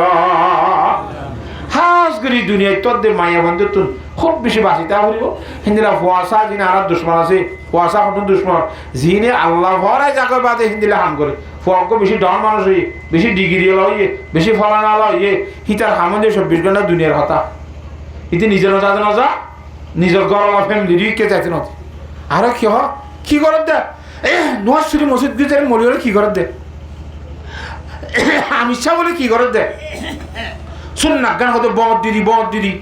হাস করি দুনিয়ায় তোর দে মায়া বন্ধু তুন খুব বেশি বাঁচিতা করিব হিন্দিলা ফুয়াশা যিনি আর দুশ্মন আছে ফুয়াশা কত দুশ্মন যিনি আল্লাহ ভরাই যাকে বাদে হিন্দিলা হাম করে ফুয়াকে বেশি ডন মানুষ হইয়ে বেশি ডিগ্রি লইয়ে বেশি ফলানা লইয়ে হিতার হামন্দে 24 ঘন্টা দুনিয়ার হতা ইতি নিজের যাতে না যা নিজের গরলা ফ্যামিলি কে চাইতে না আর কি করে দে নোয়াজ শরীফ মসজিদ গিয়ে মলি হলে কি করে দে আমি ইচ্ছা বলে কি করে দে শুন না গান হতে বদ দিদি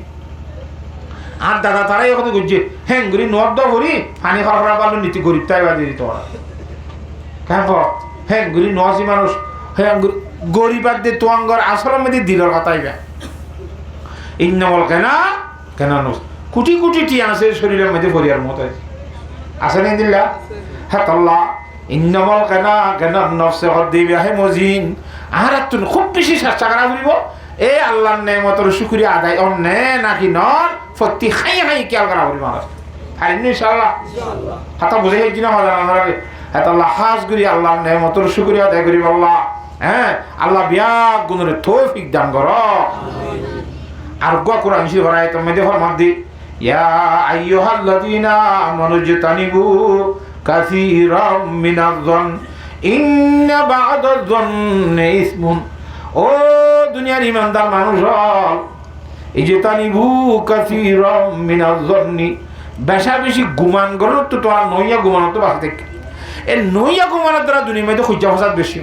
আর দাদা তারাই কথা করছে হ্যাঁ গরি নদ ভরি পানি খাওয়া পারলো নীতি গরিব তাই বাদে দিত ওরা কেন হ্যাঁ গরি নজি মানুষ হ্যাঁ গরিব বাদ দিয়ে তোয়াঙ্গর আসলের মধ্যে দিলর কথাই বে ইন্নমল কেন কোটি কোটি টি আছে শরীরের মধ্যে ভরিয়ার মতো আছে না দিল্লা হ্যাঁ তল্লা ইন্নমল কেন নফসে হদ দিবি হে মজিন আর তুন খুব বেশি চেষ্টা করা করিব এ আল্লাহর নেমতের শুকরিয়া আদায় অন্যে নাকি নর ফতি খাই খেয়াল করা করি মানুষ হারিনি ইনশাআল্লাহ হাতা বুঝে হেঁচি না মজা না হাত আল্লাহ হাস করি আল্লাহর নেমতের শুকরিয়া আদায় করি আল্লাহ হ্যাঁ আল্লাহ বিয়া গুণরে তৌফিক দান কর আর কোরআন শরীফ আয়াত মধ্যে ফরমান দি ইয়া আইয়ুহাল্লাযীনা আমানু ইজতানিবু কাসীরাম মিনায-যন ইন্না বা'দায-যন্নি ইসমুন ও দুনিয়ার ইমানদার মানুষ ইজতানিবু কাসীরাম মিনায-যন্নি বেশা বেশি গুমান করো তো তোরা নইয়া গুমানো তো বাকি দেখ এ নইয়া গুমানোর দ্বারা দুনিয়ার মধ্যে খুঁজা ফসাদ বেশি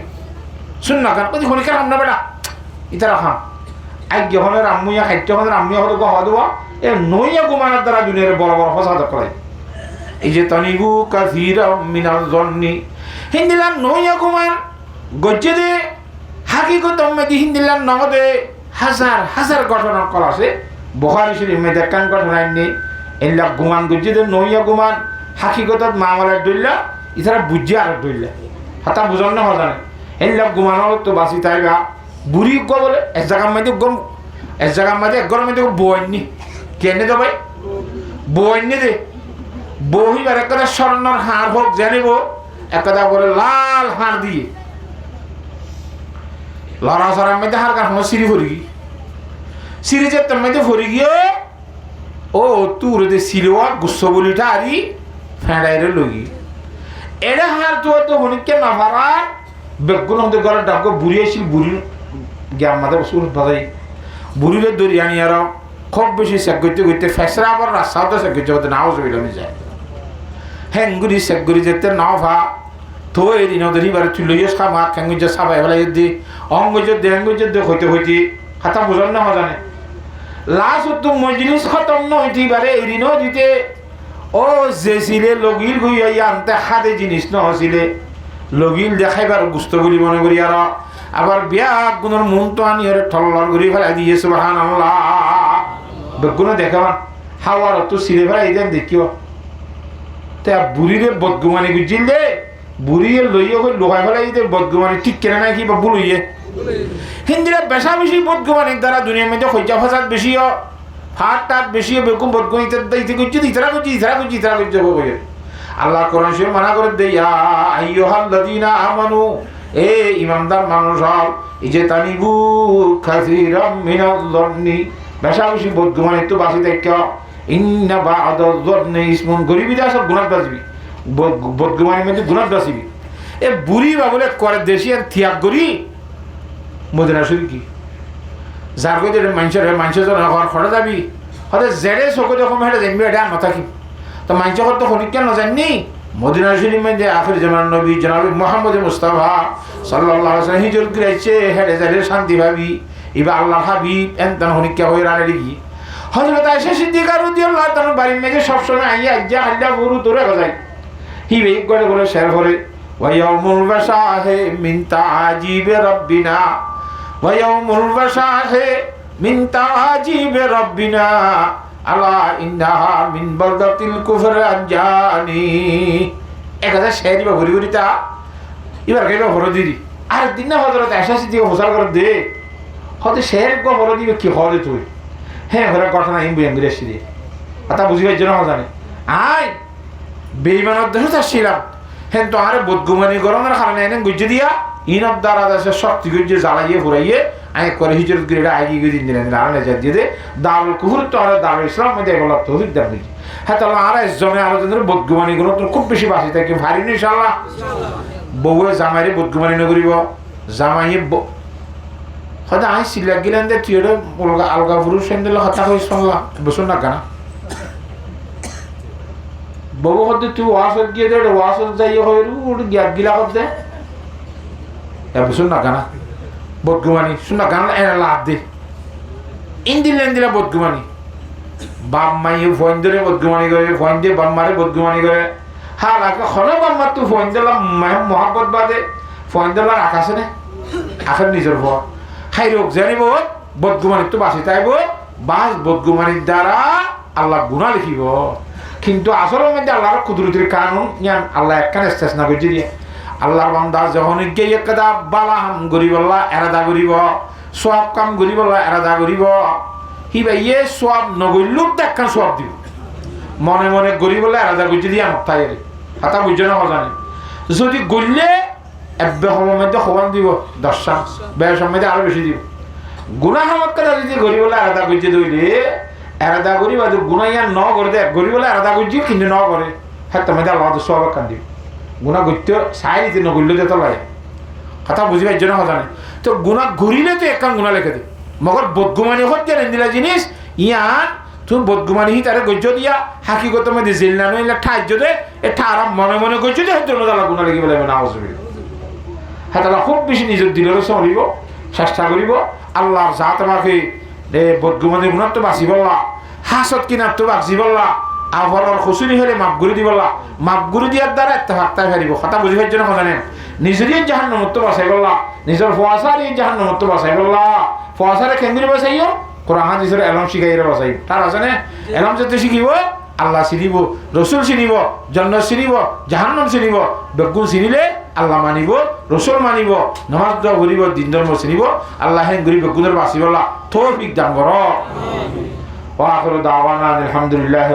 শুন না কারণ কদি খনিকার হাম না বেটা ইতারা খাম আজ্ঞ হনের আম্মুয়া খাদ্য হনের আম্মুয়া হতো গা হওয়া এ নইয়া গুমানোর দ্বারা দুনিয়ার বড় বড় ফসাদ করে ইজতানিবু কাসীরাম মিনায-যন্নি হিন্দিলার নইয়া গুমান গজ্জে দে হাকিকত মধ্যে হিন্দিলার নগদে হাজার হাজার ঘটনা কল আছে বুখারী শরীফ মধ্যে কান ঘটনা নেই এলা গুমান গজ্জে দে নইয়া গুমান হাকিকতত মামলার দইলা ইতারা বুঝে আর দইলা হাতা বুঝন না হজানে এলা গুমানো তো বাসি তাইবা বুড়ি গো বলে এক জায়গার মধ্যে এক ঘরের মধ্যে বইনি কেনে দে ভাই বইনি দে বহিবার একটা স্বর্ণর হাড় হোক জানিব একটা বলে লাল হাড় দিয়ে লড়াচড়ার মধ্যে হার কার সিঁড়ি ভরি গিয়ে সিঁড়ি যে তোর মধ্যে ভরি গিয়ে ও তুর দে সিলেওয়া গুচ্ছ বলিটা আরি ফেঁড়াইরে লগি এরা হার তো হনিকে না ভাড়ার বেগুন হতে ঘরের ডাক বুড়ি আসছিল বুড়ির জ্ঞান মাথা বসে বাজাই বুড়িরে দড়ি আনি আর খুব বেশি চেক করতে ফেসরা আবার রাস্তাও চেক করতে নাও চলে যায় হ্যাঙ্গুরি চেক করি যেতে নাও ভা তো এই দিন ওদের এবারে তুই লইস খামা খেঙ্গুজ সাবাই ফেলাই দি অঙ্গুজ দে অঙ্গুজ দে হইতে খাতা বুঝল না জানে লাস্ট তো মজলিস খতম না হইতে এবারে এই দিনও দিতে ও যে ছিলে লগিল গুই আনতে হাতে জিনিস ন হছিলে লগিল দেখাইবার গুস্ত বলি মনে করি আর আবার বিয়া গুণের মন তো আনি ওরে ঠল্লর ঘুরি ফেলাই দিয়ে সুবহানাল্লাহ বেগুনো দেখাবা হাওয়ার তো ছিলে ফেলাই দেন দেখিও তা বুড়িরে বদগুমানি গুজিল দে বুড়িয়ে লইয়ে হই লোহাই ফেলাই দিতে বদগুমানি ঠিক কেনা নাই কি বা বুলইয়ে হিন্দিরা বেশা বেশি বদগুমানির দ্বারা দুনিয়ার মধ্যে খৈজা ফসাদ বেশি হাত টাত বেশি বেকুম বদগুমানিতে দিতে করছি ইতরা করছি বলে আল্লাহ কোরআন শরীফ মানা করে দেয় ইয়া আইয়ুহাল্লাযীনা আমানু এ ইমানদার মানুষ হল ইজতানিবু কাসীরাম মিনায-যন্নি বেশা বেশি বদগুমানি তো বাসি দেখা ইন্না বা'দায-যন্নি ইসমুন গরিবিদা সব গুনাহ বাসবি বদগুমানির মধ্যে গুনাহ বাসিবি এ বুড়ি বা বলে করে দেশি আর ত্যাগ করি মদিনা শরীফ কি যার কই মানুষের জন ঘর খড়ে যাবি হয়তো জেরে চকু দেখো হেঁটে জানবি এটা নথাকি তো মানুষের তো শনিক কেন জাননি মদিনা শরীফ মধ্যে আখির জামান নবী জনাব মুহাম্মদ মুস্তাফা সাল্লাল্লাহু আলাইহি ওয়াসাল্লাম হিজরত করেছে হেডে যারে শান্তি ভাবি ইবা আল্লাহ হাবিব এনতন হনিকা হই রানে লিখি হযরত আয়েশা সিদ্দিকা রাদিয়াল্লাহু তাআলা বাড়ির মেয়ে সব সময় আইয়া আজ্জা আল্লাহ বুরু তোরে গজাই হি বেগ করে করে শের করে ওয়া ইয়াউমুল বাশাহে মিন তাআজিব রাব্বিনা ওয়া ইয়াউমুল বাশাহে মিন তাআজিব রাব্বিনা আলা ইন্নাহা মিন বালদাতিল কুফর আনজানি একদা শেরি বা ঘুরি ঘুরিতা এবার গাইবা ভরে দিদি আর দিন না হযরত আয়েশা সিদ্দিকা হোসাল করে দে হতে শের গো ভরে দিবে কি হলে তুই হ্যাঁ ঘরে ঘটনা ইমবু এমবিরে সিদি আতা বুঝিবার জন্য জানে আয় বেঈমানত দেহ ছিলাম হ্যাঁ তো আরে বদগুমানি গরমের কারণে এনে গুজে দিয়া ইনব দ্বারা দেশে শক্তি গুজে জ্বালাইয়ে ফুরাইয়ে আয় করে হিজরত গিরে আগিয়ে গিয়ে দিন আনে যা দিয়ে দে দারুল কুফর তো আর দারুল ইসলাম মধ্যে বলা তৌফিক দান দিই হ্যাঁ তাহলে আর জনে আরো জনের বদগুমানি গুলো তো খুব বেশি বাসি থাকে ভারী নি ইনশাআল্লাহ বউয়ে জামাইরে বদগুমানি নগরিব জামাইয়ে হয়তো আই সিলা গিলেন দে তুই অলগা আলগা পুরুষ সেন্দেল হত্যা হয়ে শুনলাম বসুন না কেনা বউ হতে তুই ওয়াসত গিয়ে দে ওয়াসত যাইয়ে হয় গ্যাপ গিলা করতে বসুন না কেনা বদগুমানি শুন না গান এনে লাভ দে ইন্দিলেন দিলা বদগুমানি বাপ মাইয়ে ফোন ধরে বদগুমানি করে ফোন দিয়ে বাপ মারে বদগুমানি করে হ্যাঁ লাগে হলো বাপ মার তুই ফোন দিলাম মহাব্বত বাদে ফোন দিলাম আকাশে নে আখের নিজের ভয় খাই রোগ জানিব বদগুমানির তো বাঁচি তাইব বাস বদগুমানির দ্বারা আল্লাহ গুণা লিখিব কিন্তু আসলের মধ্যে আল্লাহর কুদরতির কানুন ইয়ান আল্লাহ একখানে শেষ না করছে দিয়ে আল্লাহর বান্দা যখন গিয়ে একটা বালা হাম গরিব আল্লাহ এরাদা করিব সব কাম গরিব আল্লাহ এরাদা করিব হিবা ইয়ে সব নগরলুক একখান সব দিব মনে মনে গরিব আল্লাহ এরাদা করছে দিয়ে আমার তাই হাতা বুঝছে না জানে যদি গড়লে এব্বে সময় মধ্যে সমান দিব 10 বের সময় আরো বেশি দিব গুণা সামগ্রী যদি গরিব আল্লাহ এরাদা করছে দইলে এরাদা করিব আর গুণা ইয়ান ন করে দে গরিব আল্লাহ এরাদা করছে কিন্তু ন করে হ্যাঁ তোমার আল্লাহ তো সব কান দিব গুণা গত্য চাই দিতে নগরলে তো লাগে কথা বুঝিবার জন্য জানে তো গুণা ঘুরিলে তো একখান গুণা লেখে দে মগর বদগুমানি হত্যা নিলা জিনিস ইয়ান তুমি বদগুমানি হি তারে গজ্য দিয়া হাকিগত মধ্যে জেল না নইলে ঠাহ্য দে এ ঠারা মনে মনে গজ্য দে হয়তো নদালা গুণা লেগে বলে না অসুবিধা হ্যাঁ তারা খুব বেশি নিজের দিলেরও চলিব চেষ্টা করিব আল্লাহর জাত আমাকে বদগুমানির গুণার তো বাঁচি বললা হাসত কিনার তো বাঁচি বললা আবহাওয়ার খুশুরি হলে মাপগুরি দিবলা মাপগুরি দিয়ার দ্বারা একটা ভাগতায় ফেরিব কথা বুঝিবার জন্য জানেন নিজেরই জাহান্ন মুক্ত বাঁচাই বললা নিজের ফোয়াশার এই জাহান্ন মুক্ত বাঁচাই বললা ফোয়াশারে কেন্দ্রে বাঁচাইও কোরআন হাদিসের এলম শিখাইরে বাঁচাই তার আছে না এলম যাতে শিখিব আল্লাহ চিনিব রসুল চিনিব জন্নত চিনিব জাহান্নাম চিনিব বেগুন চিনিলে আল্লাহ মানিব রসুল মানিব নামাজ দোয়া করিব দিন ধর্ম চিনিব আল্লাহ হেন গরিব বেগুনের বাঁচি বললা তৌফিক দান কর ওয়া আখিরু দাওয়ানা আলহামদুলিল্লাহ।